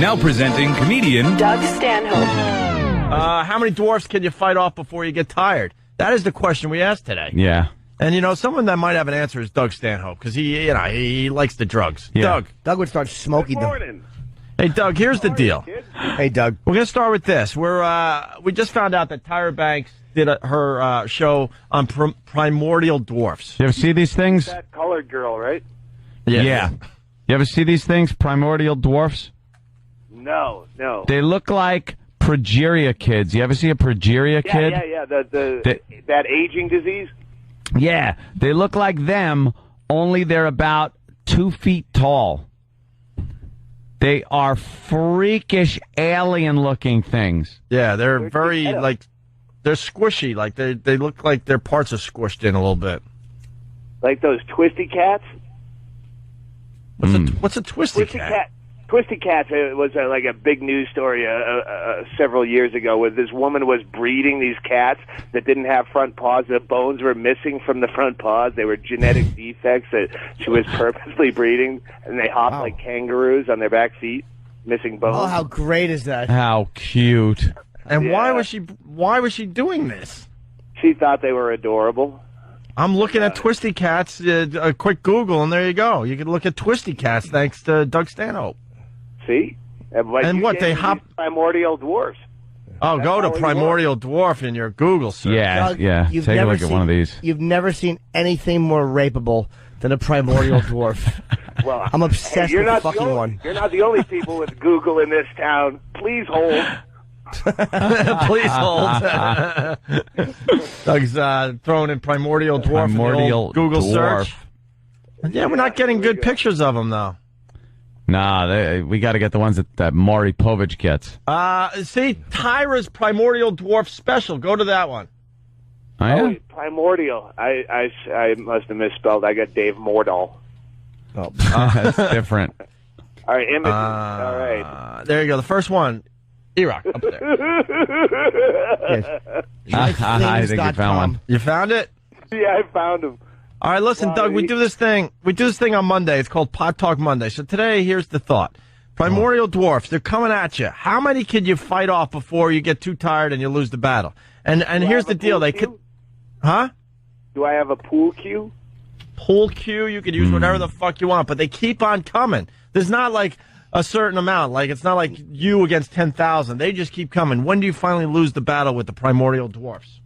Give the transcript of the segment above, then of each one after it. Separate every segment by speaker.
Speaker 1: Now presenting comedian
Speaker 2: Doug Stanhope.
Speaker 3: How many dwarfs can you fight off before you get tired? That is the question we asked today.
Speaker 4: Yeah.
Speaker 3: And, someone that might have an answer is Doug Stanhope, because he likes the drugs.
Speaker 4: Yeah.
Speaker 3: Doug
Speaker 5: would start smoking them.
Speaker 6: Morning.
Speaker 3: Hey, Doug, here's the deal.
Speaker 5: Hey, Doug.
Speaker 3: We're going to start with this. We just found out that Tyra Banks did her show on primordial dwarfs.
Speaker 4: You ever see these things?
Speaker 6: That colored girl, right?
Speaker 4: Yeah. You ever see these things, primordial dwarfs?
Speaker 6: No.
Speaker 4: They look like progeria kids. You ever see a progeria kid?
Speaker 6: Yeah. That aging disease?
Speaker 4: Yeah. They look like them, only they're about 2 feet tall. They are freakish alien-looking things.
Speaker 3: Yeah, they're very, they're squishy. Like, they look like their parts are squished in a little bit.
Speaker 6: Like those twisty cats?
Speaker 3: What's a twisty cat?
Speaker 6: Twisty Cats was like a big news story several years ago where this woman was breeding these cats that didn't have front paws. The bones were missing from the front paws. They were genetic defects that she was purposely breeding, and they hopped like kangaroos on their back feet, missing bones.
Speaker 5: Oh, how great is that?
Speaker 4: How cute.
Speaker 3: And why was she doing this?
Speaker 6: She thought they were adorable.
Speaker 3: I'm looking at Twisty Cats, a quick Google, and there you go. You can look at Twisty Cats thanks to Doug Stanhope.
Speaker 6: See?
Speaker 3: And what, they hop...
Speaker 6: Primordial dwarfs.
Speaker 3: Oh, go to Primordial Dwarf in your Google search.
Speaker 4: Yeah,
Speaker 5: Doug,
Speaker 4: yeah. Take a look at one of these.
Speaker 5: You've never seen anything more rapeable than a primordial dwarf.
Speaker 6: Well,
Speaker 5: I'm obsessed with the fucking one.
Speaker 6: You're not the only people with Google in this town. Please hold.
Speaker 3: Please hold. Doug's throwing in Primordial Dwarf in the old Google search. Yeah, we're not getting good pictures of them, though.
Speaker 4: Nah, we got to get the ones that Maury Povich gets.
Speaker 3: See, Tyra's Primordial Dwarf Special. Go to that one.
Speaker 4: Oh, yeah?
Speaker 6: Oh, Primordial. I must have misspelled. I got Dave Mordahl.
Speaker 5: Oh,
Speaker 4: That's different.
Speaker 6: All right, images. All right.
Speaker 3: There you go. The first one. E-Rock, up there.
Speaker 4: I think you found one.
Speaker 3: You found it?
Speaker 6: Yeah, I found him.
Speaker 3: All right, listen, Doug, we do this thing on Monday. It's called Pot Talk Monday. So today, here's the thought. Primordial dwarfs, they're coming at you. How many can you fight off before you get too tired and you lose the battle? And here's the deal. They could... Huh?
Speaker 6: Do I have a pool cue?
Speaker 3: Pool cue, you could use whatever the fuck you want, but they keep on coming. There's not like a certain amount. Like, it's not like you against 10,000. They just keep coming. When do you finally lose the battle with the primordial dwarfs?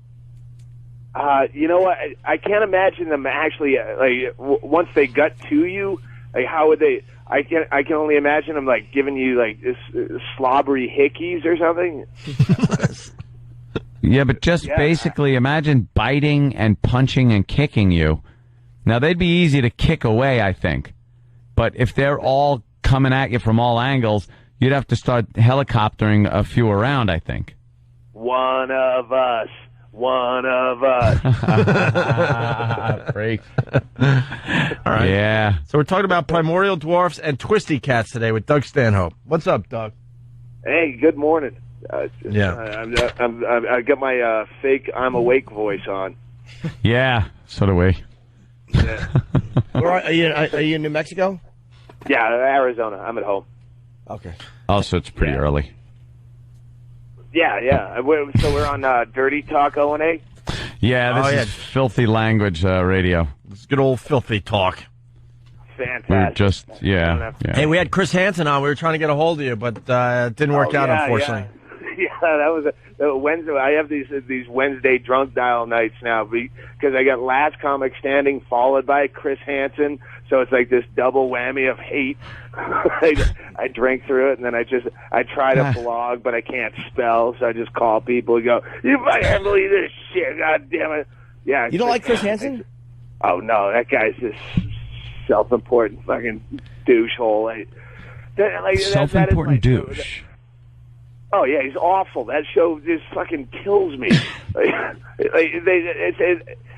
Speaker 6: You know what? I can't imagine them actually, once they got to you, like, how would they... I can only imagine them, like, giving you, like, this slobbery hickeys or something.
Speaker 4: Yeah, but just basically imagine biting and punching and kicking you. Now, they'd be easy to kick away, I think. But if they're all coming at you from all angles, you'd have to start helicoptering a few around, I think.
Speaker 6: One of us.
Speaker 4: Freak.
Speaker 3: All right.
Speaker 4: Yeah.
Speaker 3: So we're talking about primordial dwarfs and twisty cats today with Doug Stanhope. What's up, Doug?
Speaker 6: Hey, good morning. I got my fake I'm awake voice on.
Speaker 4: Yeah, so do we.
Speaker 6: Yeah.
Speaker 5: Are you in New Mexico?
Speaker 6: Yeah, Arizona. I'm at home.
Speaker 5: Okay.
Speaker 4: Also, it's pretty early.
Speaker 6: Yeah. So we're on Dirty Talk O&A?
Speaker 4: Yeah, this is filthy language radio.
Speaker 3: It's good old filthy talk.
Speaker 6: Fantastic.
Speaker 4: We're just, yeah.
Speaker 3: Hey, we had Chris Hansen on. We were trying to get a hold of you, but it didn't work out, unfortunately.
Speaker 6: Yeah, that was a Wednesday. I have these Wednesday drunk dial nights now because I got Last Comic Standing followed by Chris Hansen, so it's like this double whammy of hate. I drink through it, and then I try to blog, but I can't spell, so I just call people and go, "You can't believe this shit, god damn it!" Yeah.
Speaker 5: You don't like Chris Hansen?
Speaker 6: Oh no, that guy's this self-important fucking douchehole.
Speaker 4: Self-important douche.
Speaker 6: Oh, yeah, he's awful. That show just fucking kills me.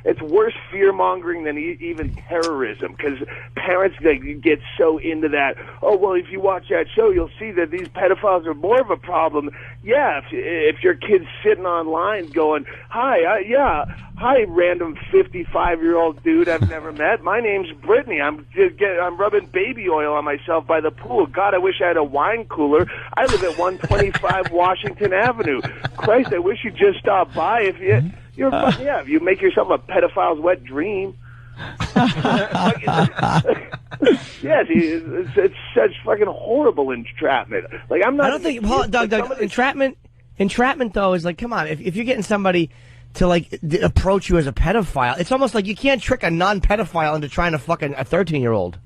Speaker 6: It's worse fear-mongering than even terrorism, because parents get so into that. Oh, well, if you watch that show, you'll see that these pedophiles are more of a problem. Yeah, if your kid's sitting online going, hi, random 55-year-old dude I've never met. My name's Brittany. I'm rubbing baby oil on myself by the pool. God, I wish I had a wine cooler. I live at 125 Washington Avenue. Christ, I wish you'd just stop by. If you make yourself a pedophile's wet dream. Yes, it's such fucking horrible entrapment. Like, I'm not.
Speaker 5: I don't think, Doug, entrapment though is like, come on, if you're getting somebody to approach you as a pedophile, it's almost like you can't trick a non-pedophile into trying to fuck a 13-year-old.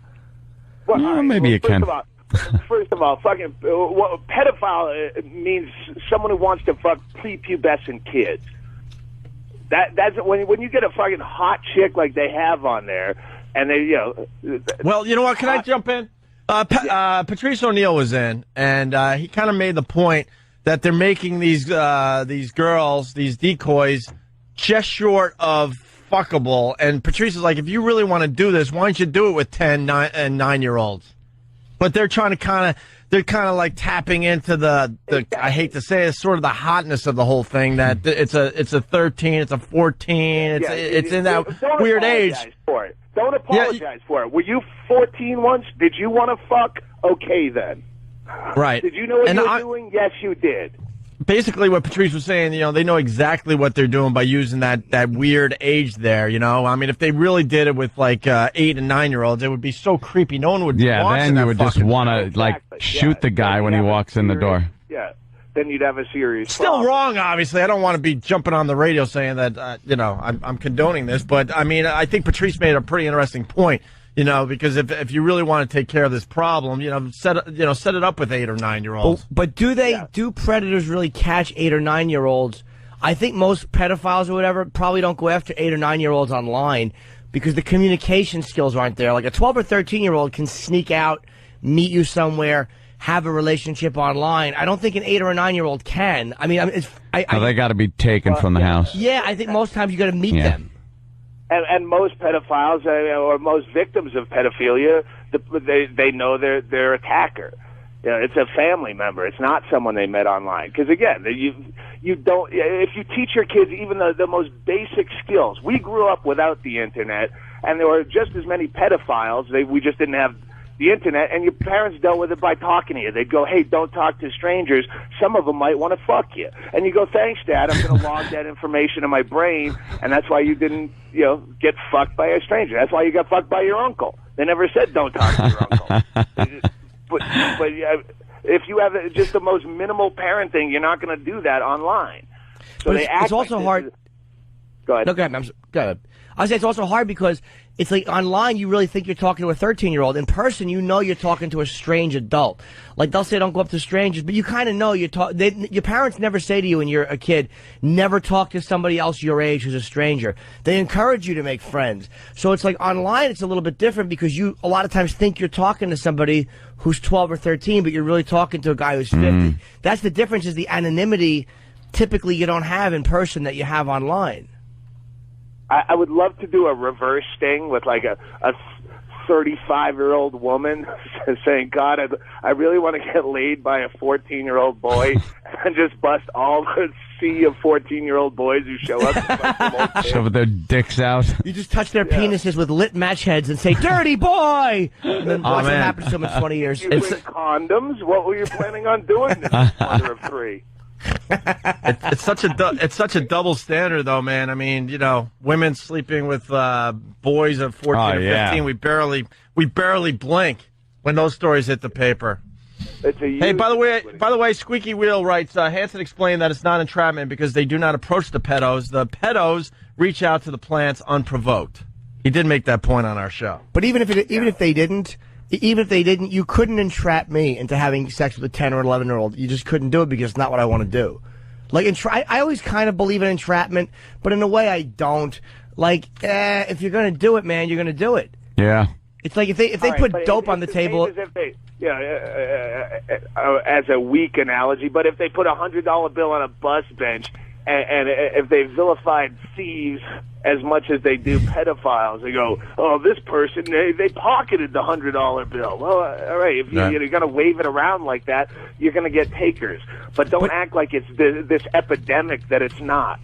Speaker 4: Well, maybe you can.
Speaker 6: First of all, fucking pedophile means someone who wants to fuck prepubescent kids. That's when you get a fucking hot chick like they have on there, and they,
Speaker 3: Well, you know what? Can I jump in? Patrice O'Neill was in, and he kind of made the point that they're making these girls, these decoys, just short of fuckable. And Patrice is like, if you really want to do this, why don't you do it with 10, 9, and 9-year-olds? But they're trying to they're kind of like tapping into the I hate to say it, sort of the hotness of the whole thing, that it's a 13, it's a 14, it's in that weird age.
Speaker 6: Don't apologize for it. Were you 14 once? Did you want to fuck? Okay, then.
Speaker 3: Right.
Speaker 6: Did you know what you were doing? Yes, you did.
Speaker 3: Basically, what Patrice was saying, they know exactly what they're doing by using that weird age there, I mean, if they really did it with, 8 and 9-year-olds, it would be so creepy. No one would watch
Speaker 4: then you would just want to, shoot the guy when he walks in the door.
Speaker 6: Yeah. Then you'd have a serious
Speaker 3: Still
Speaker 6: problem.
Speaker 3: wrong, obviously. I don't want to be jumping on the radio saying that, I'm condoning this. But, I mean, I think Patrice made a pretty interesting point. Because if you really want to take care of this problem, set it up with 8 or 9-year-olds.
Speaker 5: But do predators really catch 8 or 9-year-olds? I think most pedophiles or whatever probably don't go after 8 or 9-year-olds online because the communication skills aren't there. Like a 12 or 13-year-old can sneak out, meet you somewhere, have a relationship online. I don't think an 8 or a 9-year-old can. I mean,
Speaker 4: they got to be taken from the house.
Speaker 5: Yeah, I think most times you got to meet them.
Speaker 6: And most pedophiles or most victims of pedophilia, they know their attacker. It's a family member. It's not someone they met online. Because again, you don't. If you teach your kids even the most basic skills, we grew up without the internet, and there were just as many pedophiles. We just didn't have the internet, and your parents dealt with it by talking to you. They'd go, hey, don't talk to strangers. Some of them might want to fuck you. And you go, thanks, Dad. I'm going to log that information in my brain, and that's why you didn't, get fucked by a stranger. That's why you got fucked by your uncle. They never said don't talk to your uncle. But if you have just the most minimal parenting, you're not going to do that online. So
Speaker 5: but it's also hard.
Speaker 6: Go ahead.
Speaker 5: No, go ahead. Go ahead. I would say it's also hard because it's like online you really think you're talking to a 13-year-old. In person, you're talking to a strange adult. Like they'll say don't go up to strangers, but you kind of know your parents never say to you when you're a kid, never talk to somebody else your age who's a stranger. They encourage you to make friends. So it's like online it's a little bit different because you a lot of times think you're talking to somebody who's 12 or 13, but you're really talking to a guy who's 50. That's the difference, is the anonymity typically you don't have in person that you have online.
Speaker 6: I would love to do a reverse sting with like a 35-year-old woman saying, God, I really want to get laid by a 14-year-old boy, and just bust all the sea of 14-year-old boys who show up.
Speaker 4: Shove their dicks out.
Speaker 5: You just touch their penises with lit match heads and say, dirty boy! And then watch what happens to them in 20 years.
Speaker 6: You bring condoms? What were you planning on doing this mother of three?
Speaker 3: It's such a double standard, though, man. I mean, women sleeping with boys of 14 or 15. We barely blink when those stories hit the paper. Hey, by the way, Squeaky Wheel writes, Hanson explained that it's not entrapment because they do not approach the pedos. The pedos reach out to the plants unprovoked. He did make that point on our show.
Speaker 5: But even if they didn't, you couldn't entrap me into having sex with a 10 or 11-year-old. You just couldn't do it because it's not what I want to do. Like, I always kind of believe in entrapment, but in a way I don't. Like, if you're going to do it, man, you're going to do it.
Speaker 4: Yeah.
Speaker 5: It's like if they put dope on the table.
Speaker 6: As a weak analogy, but if they put $100 bill on a bus bench and if they vilified thieves as much as they do pedophiles, they go, "Oh, this person they pocketed the $100 bill." Well, all right, if you're going to wave it around like that, you're going to get takers. But don't act like it's this epidemic that it's not.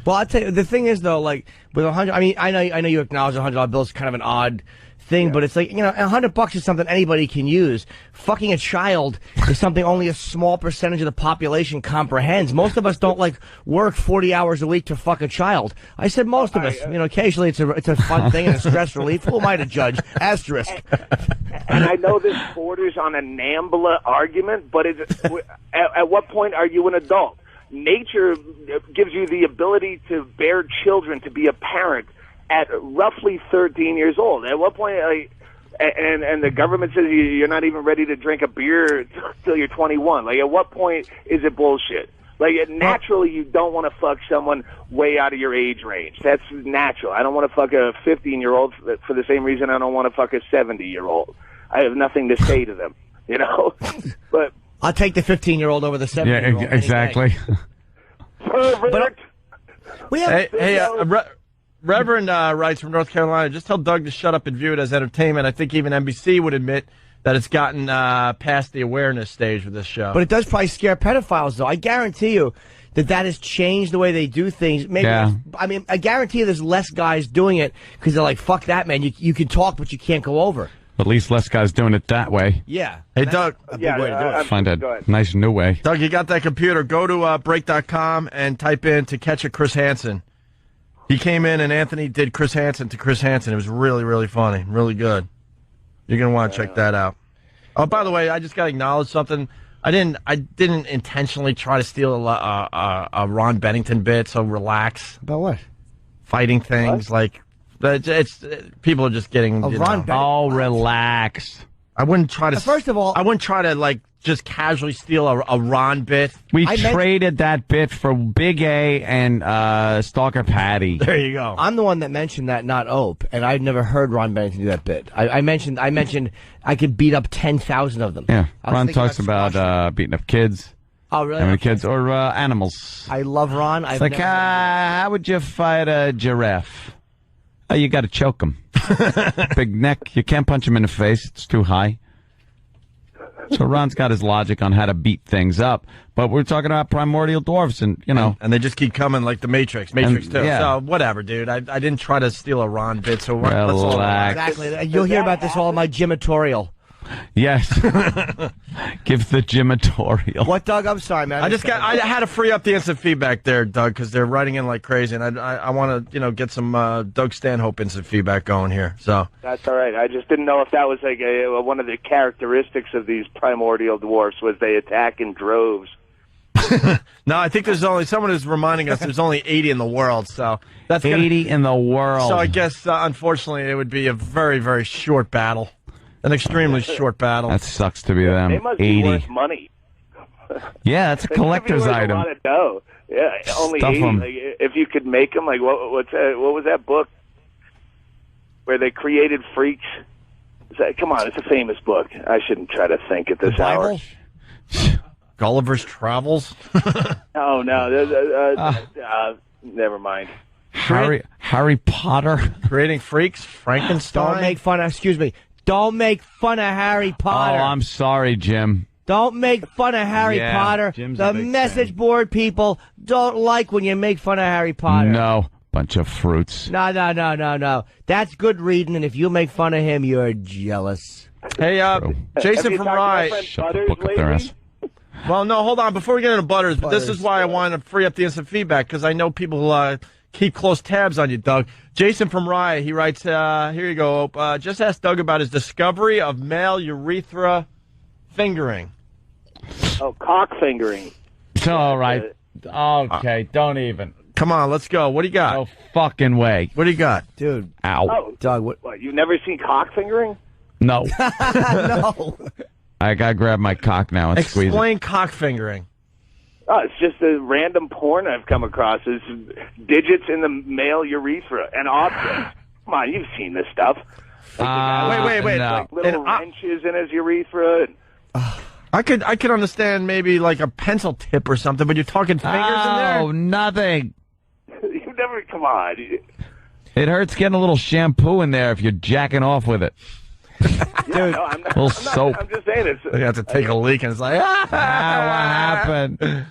Speaker 5: Well, I'll tell you, the thing is, though, like, with 100, I mean, I know you acknowledge $100 bill is kind of an odd thing, but it's like, you know, $100 is something anybody can use. Fucking a child is something only a small percentage of the population comprehends. Most of us don't, like, work 40 hours a week to fuck a child. I said most of us. You know, occasionally it's a fun thing and a stress relief. Who am I to judge? Asterisk.
Speaker 6: And I know this borders on a NAMBLA argument, but at what point are you an adult? Nature gives you the ability to bear children, to be a parent at roughly 13 years old. At what point, and the government says you're not even ready to drink a beer till you're 21. Like, at what point is it bullshit? Like, naturally, you don't want to fuck someone way out of your age range. That's natural. I don't want to fuck a 15-year-old for the same reason I don't want to fuck a 70-year-old. I have nothing to say to them, you know? But
Speaker 5: I'll take the 15-year-old over the 70-year-old.
Speaker 4: Yeah, exactly.
Speaker 6: pervert.
Speaker 3: Reverend writes from North Carolina, just tell Doug to shut up and view it as entertainment. I think even NBC would admit that it's gotten past the awareness stage with this show.
Speaker 5: But it does probably scare pedophiles, though. I guarantee you that has changed the way they do things. Maybe I mean, I guarantee you there's less guys doing it because they're like, fuck that, man. You can talk, but you can't go over.
Speaker 4: At least less guys doing it that way.
Speaker 5: Yeah.
Speaker 3: Hey, Doug.
Speaker 5: A big way to do it.
Speaker 4: Find a nice new way.
Speaker 3: Doug, you got that computer. Go to break.com and type in To Catch a Chris Hansen. He came in and Anthony did Chris Hansen to Chris Hansen. It was really, really funny. Really good. You're going to want to check that out. Oh, by the way, I just got to acknowledge something. I didn't intentionally try to steal a Ron Bennington bit, so relax.
Speaker 5: About what?
Speaker 3: Fighting things like... It's people are just getting.
Speaker 4: Oh, relax.
Speaker 3: I wouldn't try to.
Speaker 5: First of all,
Speaker 3: I wouldn't try to like just casually steal a Ron bit.
Speaker 4: We traded that bit for Big A and Stalker Patty.
Speaker 3: There you go.
Speaker 5: I'm the one that mentioned that, not Ope, and I've never heard Ron Bennington do that bit. I mentioned I could beat up 10,000 of them.
Speaker 4: Yeah, Ron talks about beating up kids.
Speaker 5: Oh, really?
Speaker 4: How many kids or animals?
Speaker 5: I love Ron.
Speaker 4: It's like, how would you fight a giraffe? Oh, you got to choke him. Big neck. You can't punch him in the face. It's too high. So Ron's got his logic on how to beat things up. But we're talking about primordial dwarfs, and, you know.
Speaker 3: And they just keep coming like the Matrix. Matrix, too.
Speaker 4: Yeah.
Speaker 3: So, whatever, dude. I didn't try to steal a Ron bit, so let's all
Speaker 4: relax.
Speaker 5: Exactly. You'll hear about this all in my gymatorial.
Speaker 4: Yes. Give the gymatorial.
Speaker 5: What, Doug? I'm sorry, man.
Speaker 3: I had to free up the instant feedback there, Doug, because they're writing in like crazy, and I want to, get some Doug Stanhope instant feedback going here. So
Speaker 6: that's all right. I just didn't know if that was like one of the characteristics of these primordial dwarfs was they attack in droves.
Speaker 3: No, I think there's only someone who's reminding us there's only 80 in the world. So that's
Speaker 4: 80 in the world.
Speaker 3: So I guess unfortunately it would be a very, very short battle. An extremely short battle.
Speaker 4: That sucks to be them.
Speaker 6: They must
Speaker 4: 80.
Speaker 6: be worth money.
Speaker 4: Yeah, it's a collector's item.
Speaker 6: A lot of dough. Yeah, only
Speaker 4: Stuff
Speaker 6: 80. Like, if you could make them, like what was that book where they created freaks? Come on, it's a famous book. I shouldn't try to think at this hour.
Speaker 3: Gulliver's Travels.
Speaker 6: Oh no, never mind.
Speaker 4: Harry Potter.
Speaker 3: Creating Freaks. Frankenstein.
Speaker 5: Don't make fun of. Excuse me. Don't make fun of Harry Potter.
Speaker 4: Oh, I'm sorry, Jim.
Speaker 5: Don't make fun of Harry Potter.
Speaker 4: Jim's
Speaker 5: the
Speaker 4: a big
Speaker 5: message
Speaker 4: fan.
Speaker 5: board people don't like when you make fun of Harry Potter.
Speaker 4: No, bunch of fruits.
Speaker 5: No. That's good reading, and if you make fun of him, you're jealous.
Speaker 3: Hey, Jason from Rye.
Speaker 4: Shut the book up their ass.
Speaker 3: Well, no, hold on. Before we get into Butters, but this is why I wanted to free up the instant feedback, because I know people keep close tabs on you, Doug. Jason from Rye, he writes, here you go, just ask Doug about his discovery of male urethra fingering.
Speaker 6: Oh, cock fingering.
Speaker 4: All right. Okay, don't even.
Speaker 3: Come on, let's go. What do you got?
Speaker 4: No fucking way.
Speaker 3: What do you got?
Speaker 5: Dude.
Speaker 4: Ow.
Speaker 6: Oh,
Speaker 5: Doug,
Speaker 6: what? You've never seen cock fingering?
Speaker 4: No.
Speaker 5: No.
Speaker 4: I gotta grab my cock now and squeeze it.
Speaker 3: Explain cock fingering.
Speaker 6: Oh, it's just a random porn I've come across. It's digits in the male urethra and objects. Come on, you've seen this stuff.
Speaker 3: Wait.
Speaker 4: No.
Speaker 6: Like little wrenches in his urethra.
Speaker 3: I could understand maybe like a pencil tip or something, but you're talking fingers in there?
Speaker 4: Oh, nothing.
Speaker 6: You never, come on.
Speaker 4: It hurts getting a little shampoo in there if you're jacking off with it.
Speaker 6: Yeah, no, I'm not,
Speaker 4: Little
Speaker 6: I'm
Speaker 4: soap.
Speaker 6: Not, I'm just saying it's.
Speaker 3: You have to take a leak and it's like,
Speaker 4: What happened?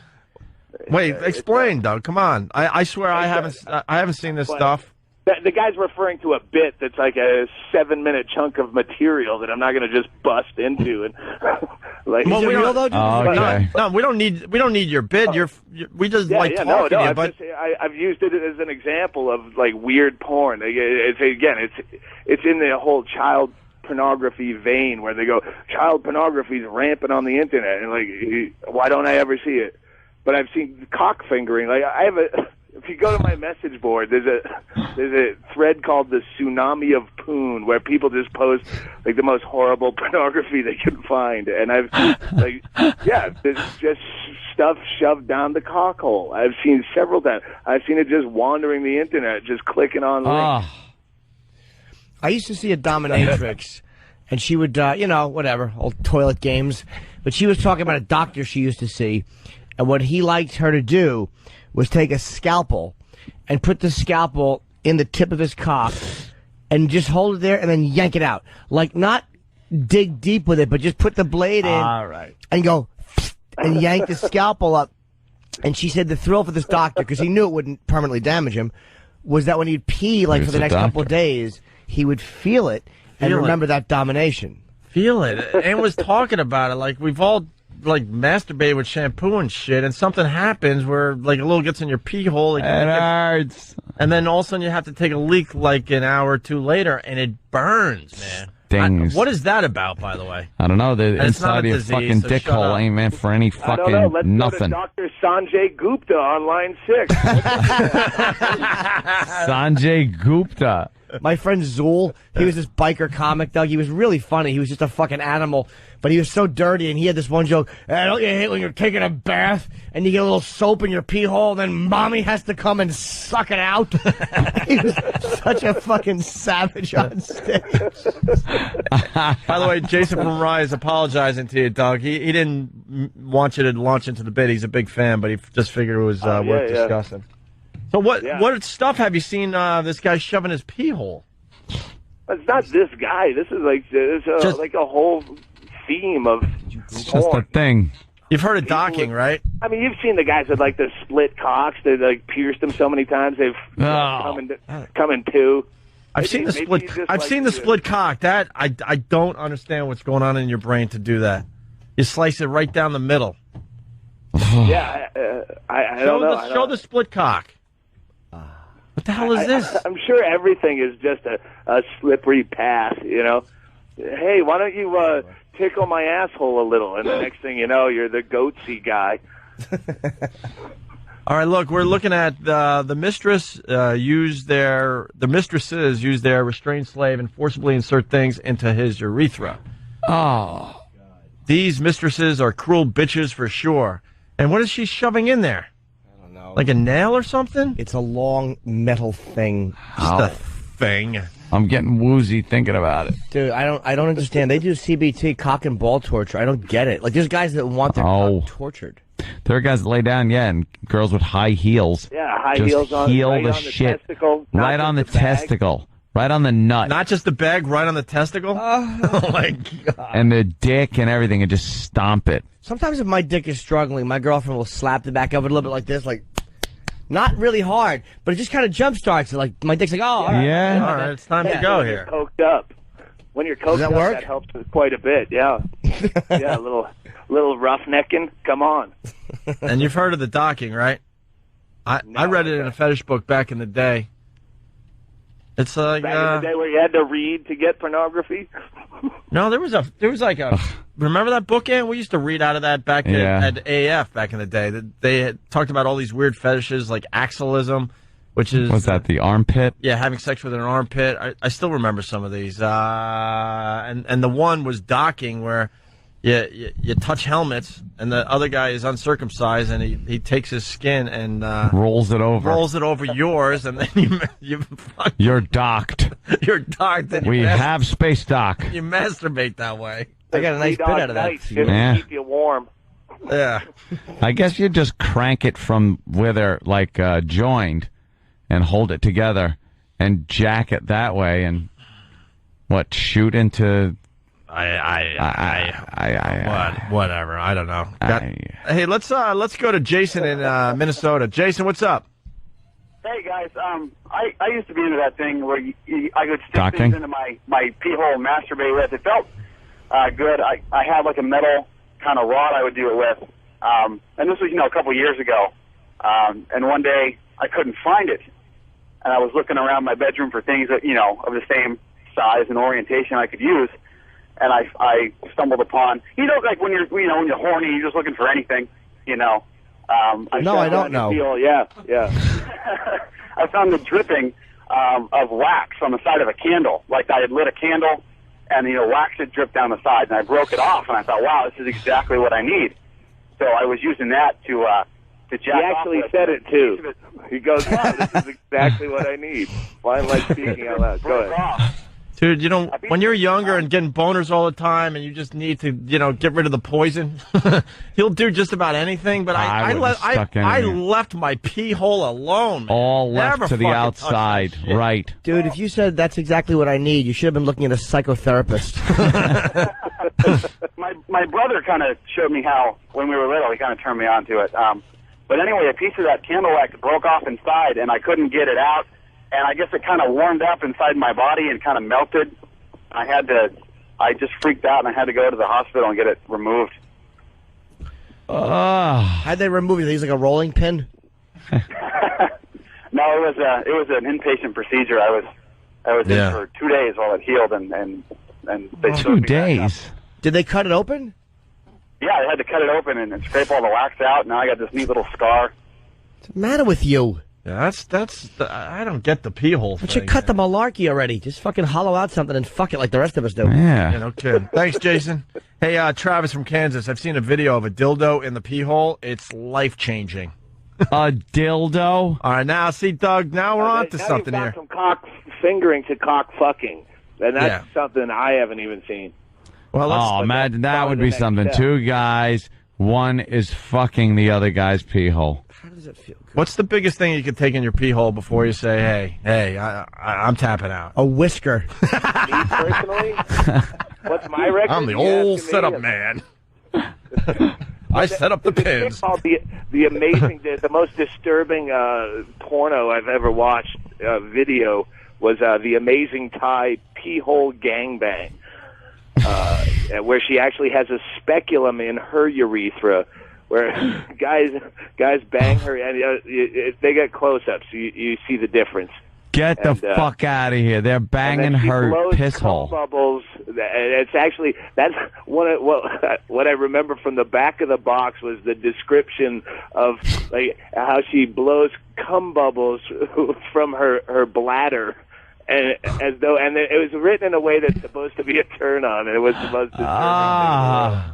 Speaker 3: Wait, explain, Doug. Come on. I swear I haven't seen this stuff.
Speaker 6: The guy's referring to a bit that's like a 7-minute chunk of material that I'm not going to just bust into and like.
Speaker 5: Is it real though?
Speaker 4: Oh, okay.
Speaker 3: No, we don't need your bid. We just like talking to you. But
Speaker 6: I've used it as an example of like weird porn. It's in the whole child pornography vein where they go, child pornogaphy is rampant on the internet, and like, why don't I ever see it? But I've seen cock fingering. Like I have a. If you go to my message board, there's a thread called the Tsunami of Poon where people just post like the most horrible pornography they can find, and I've there's just stuff shoved down the cock hole. I've seen several times. I've seen it just wandering the internet, just clicking on links.
Speaker 5: I used to see a dominatrix, and she would, whatever, old toilet games. But she was talking about a doctor she used to see, and what he liked her to do was take a scalpel and put the scalpel in the tip of his cock and just hold it there and then yank it out. Like, not dig deep with it, but just put the blade in and go and yank the scalpel up. And she said the thrill for this doctor, because he knew it wouldn't permanently damage him, was that when he'd pee, like, for the next couple of days, he would feel it and remember that domination.
Speaker 3: Feel it. And was talking about it. Like, we've all like masturbated with shampoo and shit, and something happens where like a little gets in your pee hole. It
Speaker 4: hurts.
Speaker 3: And then all of a sudden you have to take a leak like an hour or two later, and it burns, man.
Speaker 4: Stings.
Speaker 3: What is that about, by the way?
Speaker 4: I don't know. The
Speaker 3: And it's not
Speaker 4: inside
Speaker 3: a
Speaker 4: of your
Speaker 3: disease,
Speaker 4: fucking
Speaker 3: so
Speaker 4: dick
Speaker 3: shut
Speaker 4: hole
Speaker 3: up.
Speaker 4: ain't meant for any
Speaker 6: I don't know.
Speaker 4: fucking
Speaker 6: Let's
Speaker 4: nothing.
Speaker 6: go to Dr. Sanjay Gupta on line 6.
Speaker 4: Sanjay Gupta.
Speaker 5: My friend Zool, he was this biker comic, Doug. He was really funny. He was just a fucking animal, but he was so dirty, and he had this one joke, don't you hate when you're taking a bath and you get a little soap in your pee hole, and then mommy has to come and suck it out? He was such a fucking savage on stage.
Speaker 3: By the way, Jason from Rye is apologizing to you, Doug. He didn't want you to launch into the bid. He's a big fan, but he just figured it was worth discussing. So what stuff have you seen this guy shoving his pee hole?
Speaker 6: It's not this guy. This is like like a whole theme of
Speaker 4: It's just a thing.
Speaker 3: You've heard of docking, right?
Speaker 6: I mean, you've seen the guys with like the split cocks. They like pierced them so many times they've come in two.
Speaker 3: I've seen the split. I've seen the split cock. That I don't understand what's going on in your brain to do that. You slice it right down the middle.
Speaker 6: Yeah, I don't know.
Speaker 3: Show the split cock. What the hell is this?
Speaker 6: I'm sure everything is just a slippery path, you know. Hey, why don't you tickle my asshole a little? And the next thing you know, you're the goatsy guy.
Speaker 3: All right, look, we're looking at the mistresses use their restrained slave and forcibly insert things into his urethra.
Speaker 4: Oh.
Speaker 3: These mistresses are cruel bitches for sure. And what is she shoving in there? Like a nail or something?
Speaker 5: It's a long metal thing.
Speaker 3: Just a thing.
Speaker 4: I'm getting woozy thinking about it.
Speaker 5: Dude, I don't understand. They do CBT, cock and ball torture. I don't get it. Like, there's guys that want their cock tortured.
Speaker 4: There are guys that lay down, and girls with high heels.
Speaker 6: Yeah, high
Speaker 4: just
Speaker 6: heels on
Speaker 4: heel
Speaker 6: right
Speaker 4: the
Speaker 6: on the
Speaker 4: shit
Speaker 6: testicle,
Speaker 4: right on the testicle, right on the nut.
Speaker 3: Not just the bag, right on the testicle? Oh my God.
Speaker 4: And the dick and everything, and just stomp it.
Speaker 5: Sometimes if my dick is struggling, my girlfriend will slap the back of it a little bit like this, like, not really hard, but it just kind of jump starts it. Like, my dick's like, oh, all right.
Speaker 4: Yeah.
Speaker 3: All right, it's time to go here.
Speaker 6: Coked up. When you're coked up, that helps quite a bit, yeah. Yeah, a little roughnecking. Come on.
Speaker 3: And you've heard of the docking, right? I read it in a fetish book back in the day. It's like
Speaker 6: back in the day where you had to read to get pornography.
Speaker 3: No, there was like a. Remember that book, Ann? We used to read out of that back at AF back in the day. They had talked about all these weird fetishes like axillism, which is
Speaker 4: what's that? The armpit?
Speaker 3: Yeah, having sex with an armpit. I still remember some of these. And the one was docking, where you touch helmets, and the other guy is uncircumcised, and he takes his skin and
Speaker 4: rolls it over
Speaker 3: yours, and then
Speaker 4: you're docked.
Speaker 3: You're docked. And
Speaker 4: we have space dock.
Speaker 3: You masturbate that way.
Speaker 5: I got a nice bit out of that.
Speaker 6: Just
Speaker 4: Yeah.
Speaker 6: to keep you warm.
Speaker 3: Yeah.
Speaker 4: I guess you just crank it from where they're like joined, and hold it together, and jack it that way, and shoot into.
Speaker 3: Whatever. I don't know. Hey, let's go to Jason in Minnesota. Jason, what's up?
Speaker 7: Hey guys, I used to be into that thing where I could stick
Speaker 4: Docking?
Speaker 7: things into my pee hole and masturbate with. It felt good. I had like a metal kind of rod I would do it with, and this was a couple years ago. And one day I couldn't find it, and I was looking around my bedroom for things that of the same size and orientation I could use, and I stumbled upon like when you're when you're horny, you're just looking for anything,
Speaker 5: No, I don't know.
Speaker 6: Yeah.
Speaker 7: I found the dripping of wax on the side of a candle. Like I had lit a candle, and wax had dripped down the side, and I broke it off, and I thought, wow, this is exactly what I need. So I was using that to jack off.
Speaker 6: He actually said it too. He goes, wow, this is exactly what I need. Why am I speaking out loud? Go ahead.
Speaker 3: Dude, when you're younger and getting boners all the time and you just need to, get rid of the poison, he'll do just about anything. But I left my pee hole alone, man.
Speaker 4: All left
Speaker 3: Never
Speaker 4: to the
Speaker 3: fucking
Speaker 4: outside,
Speaker 3: touched that shit.
Speaker 4: right.
Speaker 5: Dude, if you said that's exactly what I need, you should have been looking at a psychotherapist.
Speaker 7: My brother kind of showed me how, when we were little, he kind of turned me on to it. But anyway, a piece of that candle wax broke off inside, and I couldn't get it out. And I guess it kind of warmed up inside my body and kind of melted. I just freaked out, and I had to go to the hospital and get it removed.
Speaker 5: How'd they remove it? They use like a rolling pin?
Speaker 7: No, it was an inpatient procedure. I was in for 2 days while it healed, and they showed
Speaker 4: 2
Speaker 7: me that
Speaker 4: days.
Speaker 7: stuff.
Speaker 5: Did they cut it open?
Speaker 7: Yeah, I had to cut it open and scrape all the wax out. Now I got this neat little scar.
Speaker 5: What's the matter with you?
Speaker 3: Yeah, I don't get the pee hole thing.
Speaker 5: Why don't you cut the malarkey already? Just fucking hollow out something and fuck it like the rest of us do.
Speaker 4: Yeah.
Speaker 3: No kidding. Thanks, Jason. Hey, Travis from Kansas. I've seen a video of a dildo in the pee hole. It's life-changing.
Speaker 4: A dildo?
Speaker 3: All right, now, see, Doug, now we're on to
Speaker 6: Now
Speaker 3: something
Speaker 6: you've
Speaker 3: here.
Speaker 6: got from cock fingering to cock fucking. And that's something I haven't even seen.
Speaker 3: Well,
Speaker 4: imagine that would
Speaker 6: the
Speaker 4: be
Speaker 6: next
Speaker 4: something.
Speaker 6: step.
Speaker 4: 2 guys, one is fucking the other guy's pee hole.
Speaker 5: How does it feel?
Speaker 3: what's the biggest thing you could take in your pee hole before you say, hey, I'm tapping out?
Speaker 5: A whisker.
Speaker 6: Me personally, what's my record?
Speaker 3: I'm the
Speaker 6: You
Speaker 3: old
Speaker 6: asking me?
Speaker 3: setup man. I set up the pins.
Speaker 6: The amazing, the most disturbing porno I've ever watched video was the Amazing Thai pee hole gangbang, where she actually has a speculum in her urethra, where guys bang her, and if they get close-ups, you see the difference.
Speaker 4: Get the fuck out of here! They're banging her piss hole.
Speaker 6: Bubbles. It's actually that's what I remember from the back of the box was the description of like how she blows cum bubbles from her bladder, and it was written in a way that's supposed to be a turn on. And it was the most disturbing thing.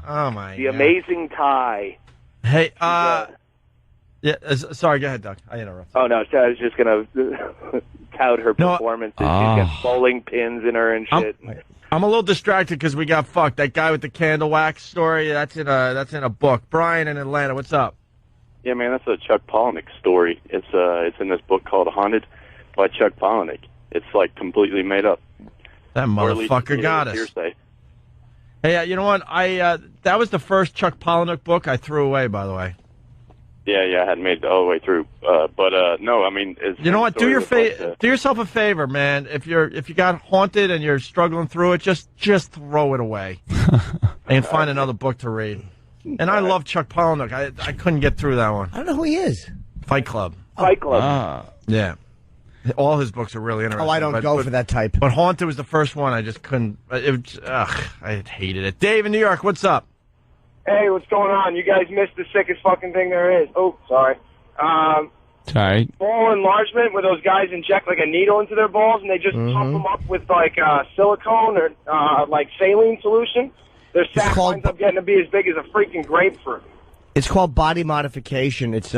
Speaker 3: Oh my!
Speaker 6: The Amazing Thai.
Speaker 3: Hey, sorry, go ahead, Doug. I interrupted.
Speaker 6: Oh no, I was just gonna tout her performance. She's got bowling pins in her and shit.
Speaker 3: I'm a little distracted because we got fucked. That guy with the candle wax story, that's in a book. Brian in Atlanta, what's up?
Speaker 8: Yeah, man, that's a Chuck Palahniuk story. It's in this book called Haunted by Chuck Palahniuk. It's like completely made up.
Speaker 3: That motherfucker got us.
Speaker 8: Hearsay.
Speaker 3: Hey, you know what? That was the first Chuck Palahniuk book I threw away, by the way.
Speaker 8: Yeah, I hadn't made it all the way through. But no, I mean,
Speaker 3: you know what? Do yourself a favor, man. If you got haunted and you're struggling through it, just throw it away and find another book to read. And I love Chuck Palahniuk. I couldn't get through that one.
Speaker 5: I don't know who he is.
Speaker 3: Fight Club.
Speaker 6: Fight Club.
Speaker 3: Yeah. All his books are really interesting.
Speaker 5: Oh, I don't go for that type.
Speaker 3: But Haunted was the first one. I just couldn't. I hated it. Dave in New York, what's up?
Speaker 9: Hey, what's going on? You guys missed the sickest fucking thing there is. Oh, sorry.
Speaker 4: Sorry.
Speaker 9: Ball enlargement, where those guys inject like a needle into their balls and they just pump them up with like silicone or like saline solution. Their sack winds up getting to be as big as a freaking grapefruit.
Speaker 5: It's called body modification. It's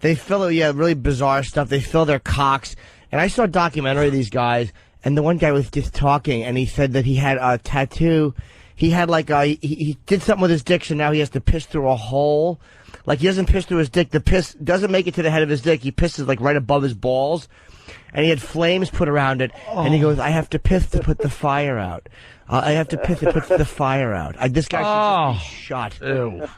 Speaker 5: they fill it, really bizarre stuff. They fill their cocks. And I saw a documentary of these guys, and the one guy was just talking, and he said that he had a tattoo. he had like he did something with his dick, so now he has to piss through a hole. Like he doesn't piss through his dick. The piss doesn't make it to the head of his dick. He pisses like right above his balls, and he had flames put around it. And he goes, "I have to piss to put the fire out. I have to piss to put the fire out." This guy should just be shot.
Speaker 3: Ew.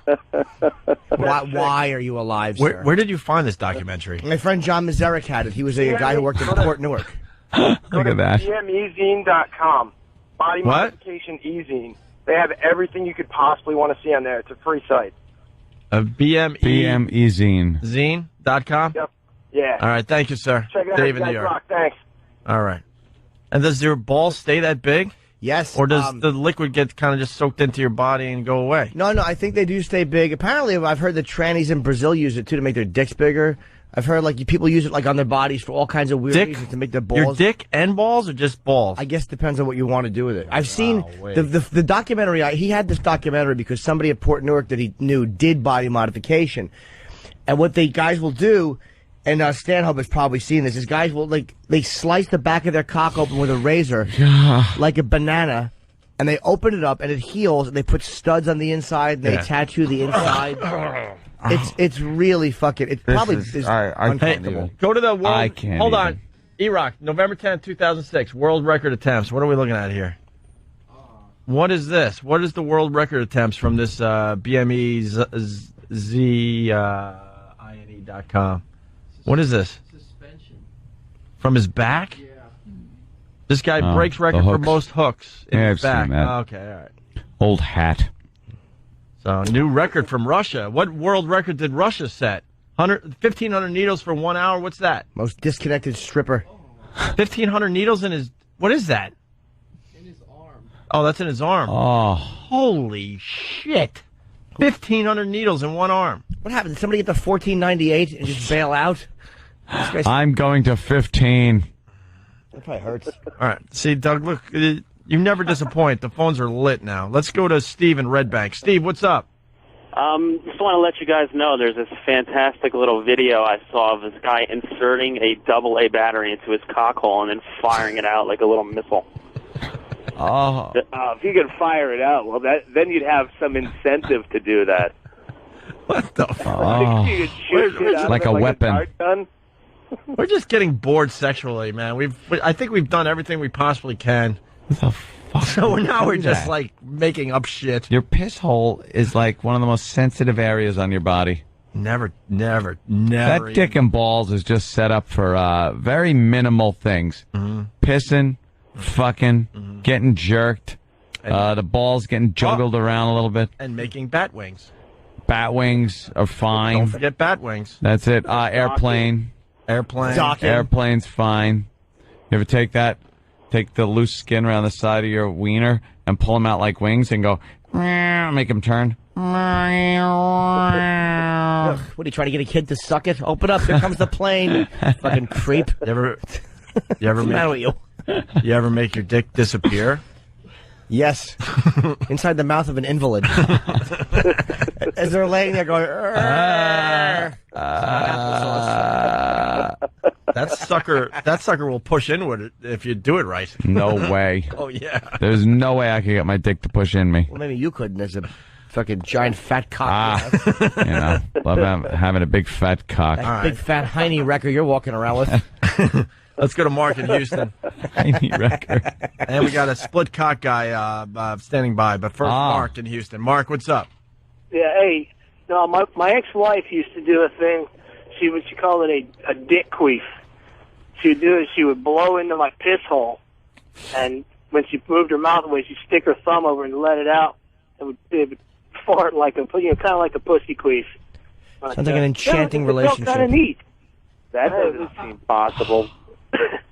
Speaker 5: Why are you alive, sir?
Speaker 3: Where did you find this documentary?
Speaker 5: My friend John Mazurek had it. He was a guy who worked in Port Newark.
Speaker 4: Look at that.
Speaker 9: BMEzine.com. Body
Speaker 3: What?
Speaker 9: modification e-zine. They have everything you could possibly want to see on there. It's a free site.
Speaker 4: BMEzine.
Speaker 3: Zine.com?
Speaker 9: Yep. Yeah.
Speaker 3: All right, thank you, sir.
Speaker 9: Check it out.
Speaker 3: Dave in
Speaker 9: You
Speaker 3: New
Speaker 9: guys
Speaker 3: York.
Speaker 9: rock. Thanks.
Speaker 3: All right. And does your balls stay that big?
Speaker 5: Yes.
Speaker 3: Or does the liquid get kind of just soaked into your body and go away?
Speaker 5: No, I think they do stay big. Apparently, I've heard that trannies in Brazil use it, too, to make their dicks bigger. I've heard, like, people use it, like, on their bodies for all kinds of weird reasons to make their balls.
Speaker 3: Your dick and balls or just balls?
Speaker 5: I guess it depends on what you want to do with it. I've seen the documentary. He had this documentary because somebody at Port Newark that he knew did body modification. And what the guys will do, and Stanhope has probably seen this, is guys will, like, they slice the back of their cock open with a razor, like a banana, and they open it up, and it heals, and they put studs on the inside, and they tattoo the inside. It's really fucking. It probably is uncomfortable.
Speaker 3: Hey, go to the world.
Speaker 4: I can't
Speaker 3: Hold
Speaker 4: even.
Speaker 3: on. E-Rock, November 10th, 2006. World record attempts. What are we looking at here? What is this? What is the world record attempts from this BMEzine.com? What is this? Suspension. From his back? Yeah. This guy breaks record for most hooks in his back.
Speaker 4: Seen that.
Speaker 3: Okay, all right.
Speaker 4: Old hat.
Speaker 3: So, new record from Russia. What world record did Russia set? 1,500 needles for 1 hour. What's that?
Speaker 5: Most disconnected stripper.
Speaker 3: 1,500 needles in his... What is that? In his arm. Oh, that's in his arm.
Speaker 4: Oh.
Speaker 3: Holy shit. 1,500 needles in one arm.
Speaker 5: What happened? Did somebody get the 1498 and just bail out?
Speaker 4: I'm going to 15.
Speaker 5: That probably hurts.
Speaker 3: All right. See, Doug, look, you never disappoint. The phones are lit now. Let's go to Steve in Red Bank. Steve, what's up?
Speaker 10: Just want to let you guys know there's this fantastic little video I saw of this guy inserting a AA battery into his cock hole and then firing it out like a little missile.
Speaker 4: Oh.
Speaker 6: If you could fire it out, well, then you'd have some incentive to do that.
Speaker 3: What the fuck?
Speaker 4: Oh.
Speaker 6: You could shoot it out
Speaker 4: Like
Speaker 6: of
Speaker 4: a
Speaker 6: it
Speaker 4: weapon.
Speaker 6: dart gun.
Speaker 3: We're just getting bored sexually, man. I think we've done everything we possibly can.
Speaker 4: What the fuck?
Speaker 3: So now we're just
Speaker 4: that?
Speaker 3: like making up shit.
Speaker 4: Your piss hole is like one of the most sensitive areas on your body.
Speaker 3: Never.
Speaker 4: That dick and balls is just set up for very minimal things.
Speaker 3: Mm-hmm.
Speaker 4: Pissing, fucking, getting jerked, the balls getting juggled around a little bit.
Speaker 3: And making bat wings.
Speaker 4: Bat wings are fine.
Speaker 3: Don't forget bat wings.
Speaker 4: That's it. Airplane. Airplane's fine. You ever take the loose skin around the side of your wiener and pull them out like wings and go, make them turn?
Speaker 5: What are you trying to get a kid to suck it? Open up, here comes the plane. Fucking creep.
Speaker 3: You
Speaker 5: You
Speaker 3: ever make your dick disappear?
Speaker 5: Yes. Inside the mouth of an invalid. As they're laying there going,
Speaker 3: that sucker will push inward if you do it right.
Speaker 4: No way.
Speaker 3: Oh, yeah.
Speaker 4: There's no way I could get my dick to push in me.
Speaker 5: Well, maybe you couldn't. There's a fucking giant fat cock.
Speaker 4: Love having a big fat cock.
Speaker 5: That big fat hiney wrecker you're walking around with.
Speaker 3: Let's go to Mark in Houston.
Speaker 4: Hiney wrecker.
Speaker 3: And we got a split cock guy standing by. But first, Mark in Houston. Mark, what's up?
Speaker 11: Yeah, hey, no, my ex-wife used to do a thing. She called it a dick queef. She would do it. She would blow into my piss hole, and when she moved her mouth away, she'd stick her thumb over and let it out. It would fart like kind of like a pussy queef.
Speaker 5: Sounds like an enchanting relationship.
Speaker 11: It felt kind of neat.
Speaker 6: That doesn't seem possible.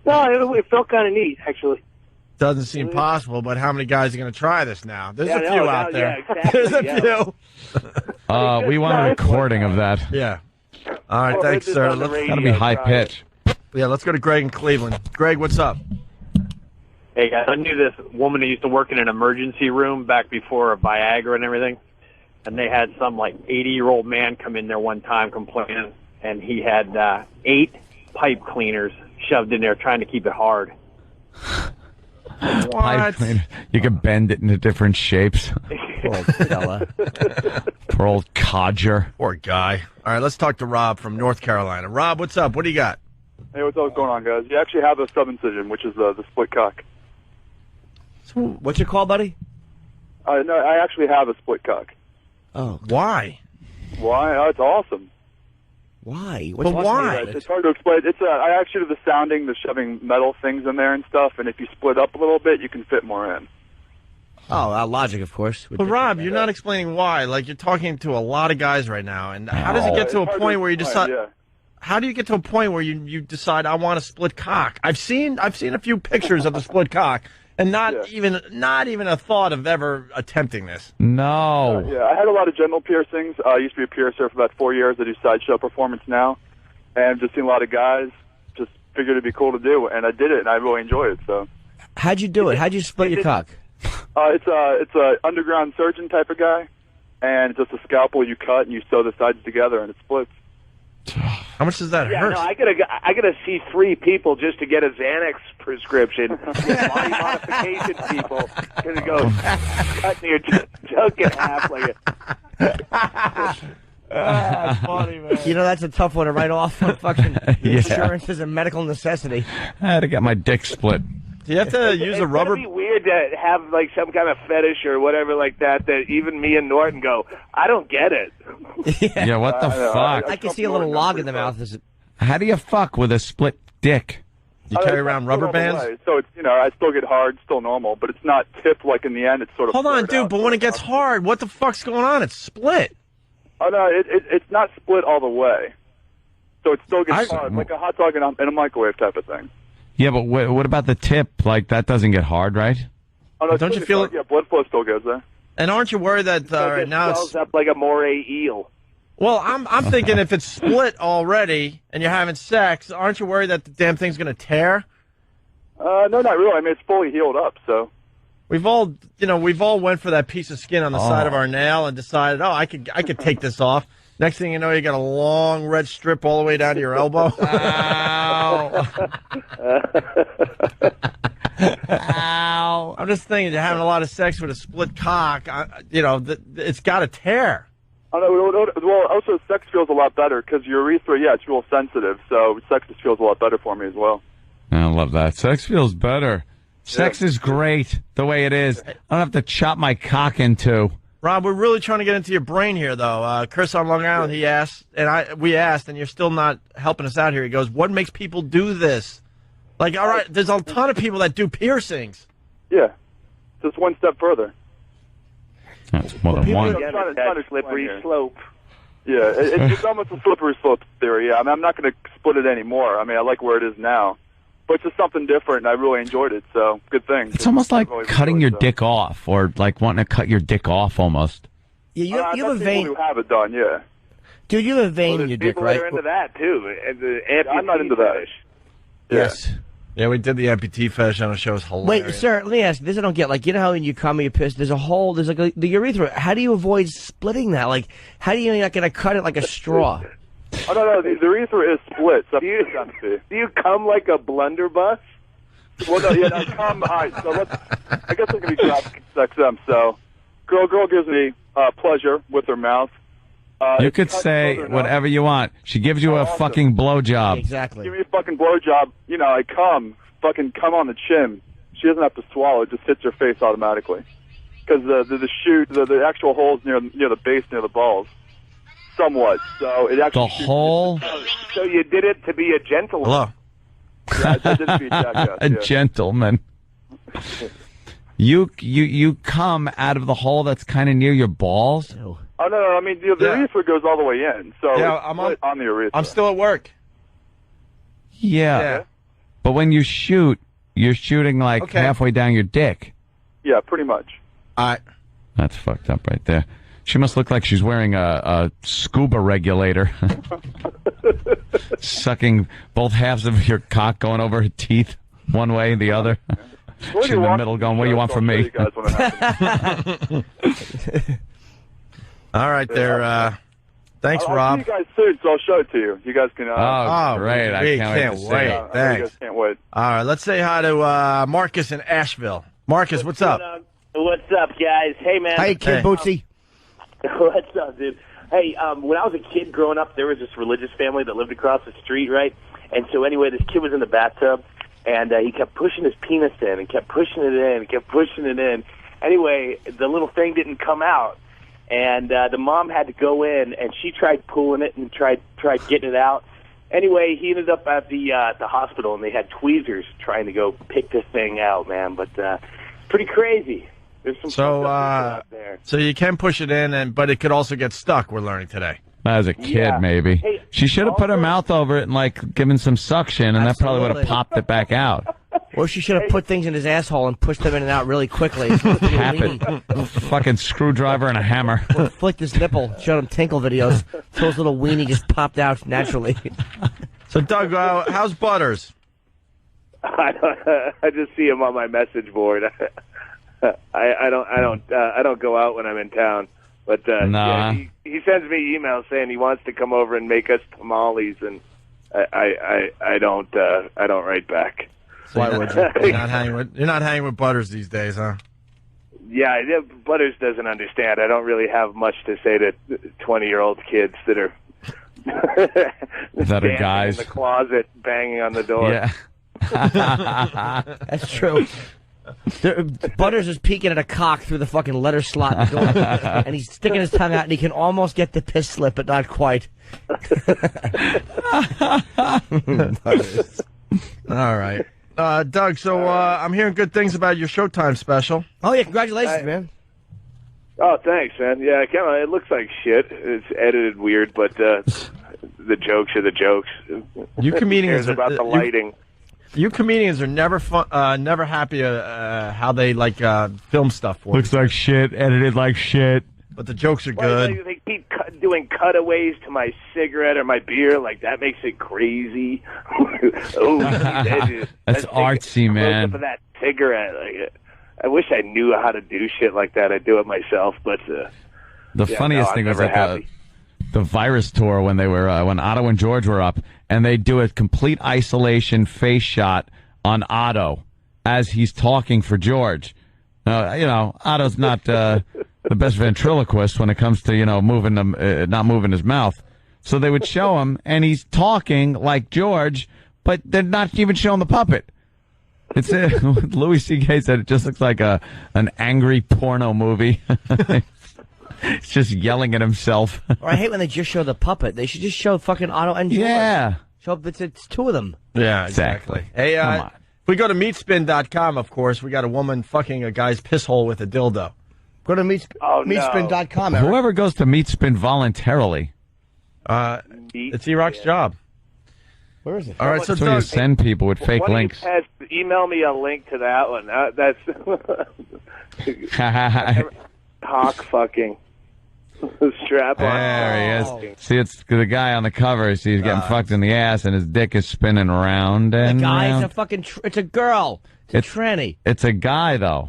Speaker 11: No, it felt kind of neat, actually.
Speaker 3: Doesn't seem possible, but how many guys are going to try this now? There's a few out there.
Speaker 11: Yeah, exactly,
Speaker 3: There's a few.
Speaker 4: We want a recording of that.
Speaker 3: Yeah. All right, thanks, sir.
Speaker 4: It's got to be high pitch.
Speaker 3: Yeah, let's go to Greg in Cleveland. Greg, what's up?
Speaker 12: Hey, guys, I knew this woman who used to work in an emergency room back before Viagra and everything, and they had some, 80-year-old man come in there one time complaining, and he had 8 pipe cleaners shoved in there trying to keep it hard.
Speaker 4: Pipe cleaner. You can bend it into different shapes.
Speaker 5: Poor old fella.
Speaker 4: Poor old codger.
Speaker 3: Poor guy. All right, let's talk to Rob from North Carolina. Rob, what's up? What do you got?
Speaker 13: Hey, what's going on, guys? You actually have a sub-incision, which is the split cock.
Speaker 5: So, what's your call, buddy?
Speaker 13: No, I actually have a split cock.
Speaker 5: Oh.
Speaker 3: Why?
Speaker 13: Why? Oh, it's awesome.
Speaker 5: Why?
Speaker 3: But why?
Speaker 13: It's hard to explain. I actually do the sounding, the shoving metal things in there and stuff, and if you split up a little bit, you can fit more in.
Speaker 5: Oh, logic, of course.
Speaker 3: But Rob, you're not explaining why. Like, you're talking to a lot of guys right now, and how does it get to a point where you decide?
Speaker 13: Yeah.
Speaker 3: How do you get to a point where you decide I want a split cock? I've seen a few pictures of the split cock, and not even a thought of ever attempting this.
Speaker 4: No.
Speaker 13: Yeah, I had a lot of genital piercings. I used to be a piercer for about 4 years. I do sideshow performance now, and I've just seen a lot of guys. Just figured it'd be cool to do, and I did it, and I really enjoy it. So.
Speaker 5: How'd you do it? How'd you split your cock?
Speaker 13: It's a underground surgeon type of guy, and it's just a scalpel you cut and you sew the sides together and it splits.
Speaker 3: How much does that
Speaker 6: Yeah,
Speaker 3: hurt?
Speaker 6: no, I gotta see 3 people just to get a Xanax prescription. Body modification people gonna go cutting your junk in half like a.
Speaker 3: That's funny, man.
Speaker 5: You know, that's a tough one to write off on fucking insurance as a medical necessity.
Speaker 4: I had to get my dick split.
Speaker 3: Do you have to use a rubber?
Speaker 6: It's gonna be weird to have like some kind of fetish or whatever like that. That even me and Norton go, I don't get it.
Speaker 4: Yeah, what the fuck?
Speaker 5: I can see a little log in the mouth.
Speaker 4: How do you fuck with a split dick?
Speaker 3: You carry around rubber bands?
Speaker 13: So it's, I still get hard, still normal, but it's not tipped like in the end. It's sort of.
Speaker 3: Hold on, dude. But when it gets hard, what the fuck's going on? It's split.
Speaker 13: Oh no, it's not split all the way. So it still gets hard, like a hot dog in a microwave type of thing.
Speaker 4: Yeah, but what about the tip? Like, that doesn't get hard, right?
Speaker 13: Oh, no,
Speaker 3: Don't you feel?
Speaker 13: Yeah, blood flow still goes there.
Speaker 3: And aren't you worried that right now
Speaker 6: swells up like a moray eel?
Speaker 3: Well, I'm thinking if it's split already and you're having sex, aren't you worried that the damn thing's going to tear?
Speaker 13: No, not really. I mean, it's fully healed up, so.
Speaker 3: We've all went for that piece of skin on the side of our nail and decided, I could take this off. Next thing you know, you got a long red strip all the way down to your elbow. Ow. Ow. I'm just thinking, you're having a lot of sex with a split cock, it's got to tear.
Speaker 13: Oh, no, well, also sex feels a lot better because your urethra, it's real sensitive, so sex just feels a lot better for me as well.
Speaker 4: I love that. Sex feels better. Sex is great the way it is. I don't have to chop my cock in two.
Speaker 3: Rob, we're really trying to get into your brain here, though. Chris on Long Island, he asked, and we asked, and you're still not helping us out here. He goes, what makes people do this? Like, all right, there's a ton of people that do piercings.
Speaker 13: Yeah, just one step further.
Speaker 4: That's more than one.
Speaker 6: It's not a slippery slope.
Speaker 13: Yeah, it's almost a slippery slope theory. Yeah, I mean, I'm not going to split it anymore. I mean, I like where it is now. But it's just something different, and I really enjoyed it, so good thing.
Speaker 4: It's almost like cutting your dick off, or like wanting to cut your dick off almost.
Speaker 5: Yeah, you have a vein.
Speaker 13: People who have it done, yeah.
Speaker 5: Dude, you have a vein in your dick, right?
Speaker 6: People are into that, too. And the
Speaker 13: I'm not into that.
Speaker 3: Yes. Yeah, we did the amputee fetish on a show. It was hilarious.
Speaker 5: Wait, sir, let me ask you this. I don't get. Like, you know how when you come and you piss, there's a hole, there's like the urethra. How do you avoid splitting that? Like, how do you're not going to cut it like a straw?
Speaker 13: Oh, no, the urethra is split. So
Speaker 6: do you come like a blunderbuss?
Speaker 13: Well, no, I come. All right, so I guess I can be graphic sex them. So, girl gives me pleasure with her mouth.
Speaker 4: You could say whatever you want. She gives you a fucking blowjob.
Speaker 5: Exactly.
Speaker 13: Give me a fucking blowjob. I fucking come on the chin. She doesn't have to swallow. It just hits her face automatically. Because the actual hole's near the base, near the balls. Somewhat. So it actually.
Speaker 4: The hole.
Speaker 6: So you did it to be a gentleman.
Speaker 3: Hello.
Speaker 13: Yeah, I did be a jackass.
Speaker 4: A gentleman. You come out of the hole that's kind of near your balls.
Speaker 13: Oh no! I mean the urethra goes all the way in. So
Speaker 3: yeah, I'm
Speaker 13: on the urethra.
Speaker 3: I'm still at work.
Speaker 4: Yeah. But when you shoot, you're shooting like halfway down your dick.
Speaker 13: Yeah, pretty much.
Speaker 4: That's fucked up right there. She must look like she's wearing a scuba regulator. Sucking both halves of your cock going over her teeth one way and the other. She's in the middle going, what do you want from me?
Speaker 3: All right, there. Thanks,
Speaker 13: I'll
Speaker 3: Rob.
Speaker 13: see you guys soon, so I'll show it to you. You guys can.
Speaker 4: Great! I
Speaker 3: we
Speaker 4: can't wait to see
Speaker 3: wait.
Speaker 4: it.
Speaker 13: You
Speaker 3: Thanks.
Speaker 13: guys can't wait.
Speaker 3: All right, let's say hi to Marcus in Asheville. Marcus, what's up?
Speaker 14: What's up, guys? Hey, man.
Speaker 5: Hey, Kid Bootsy.
Speaker 14: What's up, dude? Hey, when I was a kid growing up, there was this religious family that lived across the street, right? And so anyway, this kid was in the bathtub, and he kept pushing his penis in and kept pushing it in and kept pushing it in. Anyway, the little thing didn't come out, and the mom had to go in, and she tried pulling it and tried getting it out. Anyway, he ended up at the hospital, and they had tweezers trying to go pick this thing out, man. But pretty crazy. There's some fucked up people out there.
Speaker 3: So you can push it in, but it could also get stuck. We're learning today.
Speaker 4: As a kid, maybe.
Speaker 14: Hey,
Speaker 4: she should have put her mouth over it and, like, given some suction, and that probably would have popped it back out.
Speaker 5: Or she should have put things in his asshole and pushed them in and out really quickly.
Speaker 4: Tap it. Fucking screwdriver and a hammer.
Speaker 5: Or flicked his nipple, showed him tinkle videos. So his little weenie just popped out naturally.
Speaker 3: So, Doug, how's Butters?
Speaker 6: I just see him on my message board. I don't go out when I'm in town. But
Speaker 4: nah.
Speaker 6: yeah, he sends me emails saying he wants to come over and make us tamales, and I don't write back.
Speaker 3: Why would you? You're not hanging with Butters these days, huh?
Speaker 6: Yeah, Butters doesn't understand. I don't really have much to say to 20-year-old kids that are standing
Speaker 4: guys
Speaker 6: in the closet banging on the door.
Speaker 4: Yeah.
Speaker 5: That's true. Butters is peeking at a cock through the fucking letter slot in the door, and he's sticking his tongue out, and he can almost get the piss slip, but not quite.
Speaker 3: All right. Doug, so I'm hearing good things about your Showtime special.
Speaker 5: Oh, yeah, congratulations, man.
Speaker 6: Oh, thanks, man. Yeah, it looks like shit. It's edited weird, but the jokes are the jokes.
Speaker 3: You comedians
Speaker 6: Who cares about the lighting.
Speaker 3: You comedians are never happy how they film stuff for
Speaker 4: Looks
Speaker 3: you.
Speaker 4: like shit, edited like shit.
Speaker 3: But the jokes are good.
Speaker 6: They keep doing cutaways to my cigarette or my beer. Like, that makes it crazy. Oh,
Speaker 4: That's artsy, man.
Speaker 6: For that cigarette. I wish I knew how to do shit like that. I'd do it myself, but
Speaker 4: the funniest thing was
Speaker 6: like
Speaker 4: the Virus tour when they were when Otto and George were up, and they do a complete isolation face shot on Otto as he's talking for George. Otto's not the best ventriloquist when it comes to not moving his mouth. So they would show him, and he's talking like George, but they're not even showing the puppet. It's Louis C.K. said it just looks like an angry porno movie. It's just yelling at himself.
Speaker 5: Or I hate when they just show the puppet. They should just show fucking Otto and George.
Speaker 4: Yeah.
Speaker 5: Show it's two of them.
Speaker 3: Yeah, exactly. Hey,
Speaker 4: Come on.
Speaker 3: if we go to meatspin.com, of course, we got a woman fucking a guy's piss hole with a dildo.
Speaker 5: Go to meatspin.com. Eric.
Speaker 4: Whoever goes to Meatspin voluntarily.
Speaker 3: It's E-Rock's job.
Speaker 5: Where is it?
Speaker 3: All right, so
Speaker 4: That's where you send people with fake
Speaker 6: Why don't you
Speaker 4: links.
Speaker 6: email me a link to that one. That's cock fucking. Strap on.
Speaker 4: There he is. See, it's the guy on the cover. See, he's getting fucked in the ass, and his dick is spinning round and
Speaker 5: The guy's
Speaker 4: round.
Speaker 5: a fucking. It's a girl. It's a tranny.
Speaker 4: It's a guy, though.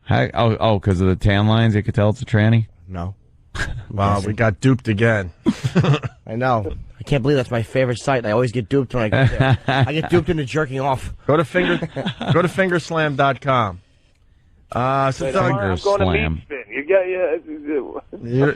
Speaker 4: Because of the tan lines, you could tell it's a tranny?
Speaker 5: No.
Speaker 3: Wow, we got duped again.
Speaker 5: I know. I can't believe that's my favorite site. I always get duped when I get there. I get duped into jerking off.
Speaker 3: Go to fingerslam.com. So Doug,
Speaker 6: I'm going to Meat Spin.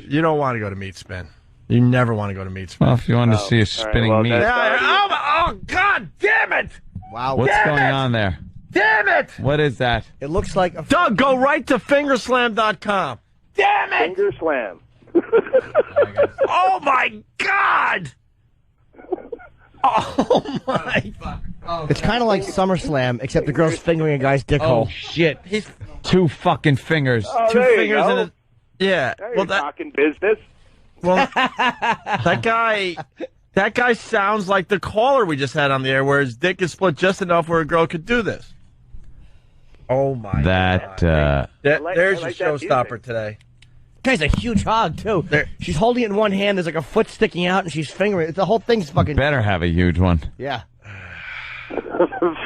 Speaker 3: you don't want to go to Meat Spin. You never want to go to Meat Spin.
Speaker 4: Well, if you want to see a spinning meat.
Speaker 3: Oh, God damn it!
Speaker 5: Wow.
Speaker 4: What's going on there?
Speaker 3: Damn it!
Speaker 4: What is that?
Speaker 5: It looks like a...
Speaker 3: Doug, go right to fingerslam.com. Damn it!
Speaker 6: Finger slam.
Speaker 3: Oh, my God! Oh, my...
Speaker 5: It's kind of like SummerSlam, except the girl's fingering a guy's dick hole.
Speaker 4: Shit. Two fucking fingers.
Speaker 6: Oh,
Speaker 3: Two
Speaker 6: there you
Speaker 3: fingers
Speaker 6: go.
Speaker 3: in it. Yeah.
Speaker 6: Now you're talking business.
Speaker 3: Well, that guy sounds like the caller we just had on the air, where his dick is split just enough where a girl could do this. Oh my God! There's your showstopper today.
Speaker 5: Guy's a huge hog too. She's holding it in one hand. There's like a foot sticking out, and she's fingering it. The whole thing's fucking.
Speaker 4: Better have a huge one.
Speaker 5: Yeah.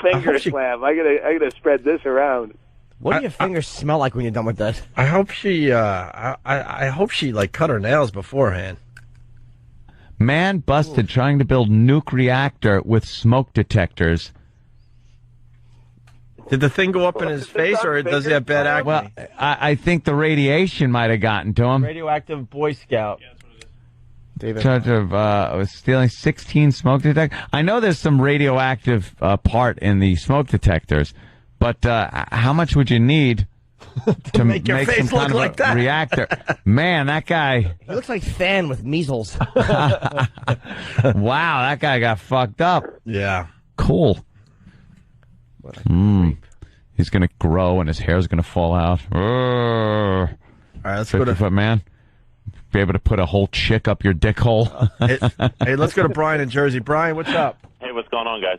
Speaker 6: Finger slam. I gotta spread this around.
Speaker 5: What do your fingers smell like when you're done with that?
Speaker 3: I hope she. I hope she like cut her nails beforehand.
Speaker 4: Man busted trying to build nuke reactor with smoke detectors.
Speaker 3: Did the thing go up in his face, or does he have bad acne?
Speaker 4: Well, I think the radiation might have gotten to him.
Speaker 3: Radioactive Boy Scout.
Speaker 4: In charge of stealing 16 smoke detectors. I know there's some radioactive part in the smoke detectors, but how much would you need to
Speaker 3: make your face
Speaker 4: some
Speaker 3: look
Speaker 4: kind of
Speaker 3: like
Speaker 4: a
Speaker 3: that?
Speaker 4: reactor? Man, that guy.
Speaker 5: He looks like Fan with measles.
Speaker 4: Wow, that guy got fucked up.
Speaker 3: Yeah.
Speaker 4: Cool. He's going to grow and his hair's going to fall out.
Speaker 3: All right, let's go to
Speaker 4: 50-foot man. Be able to put a whole chick up your dick hole.
Speaker 3: Hey, let's go to Brian in Jersey. Brian, what's up?
Speaker 15: Hey, what's going on, guys?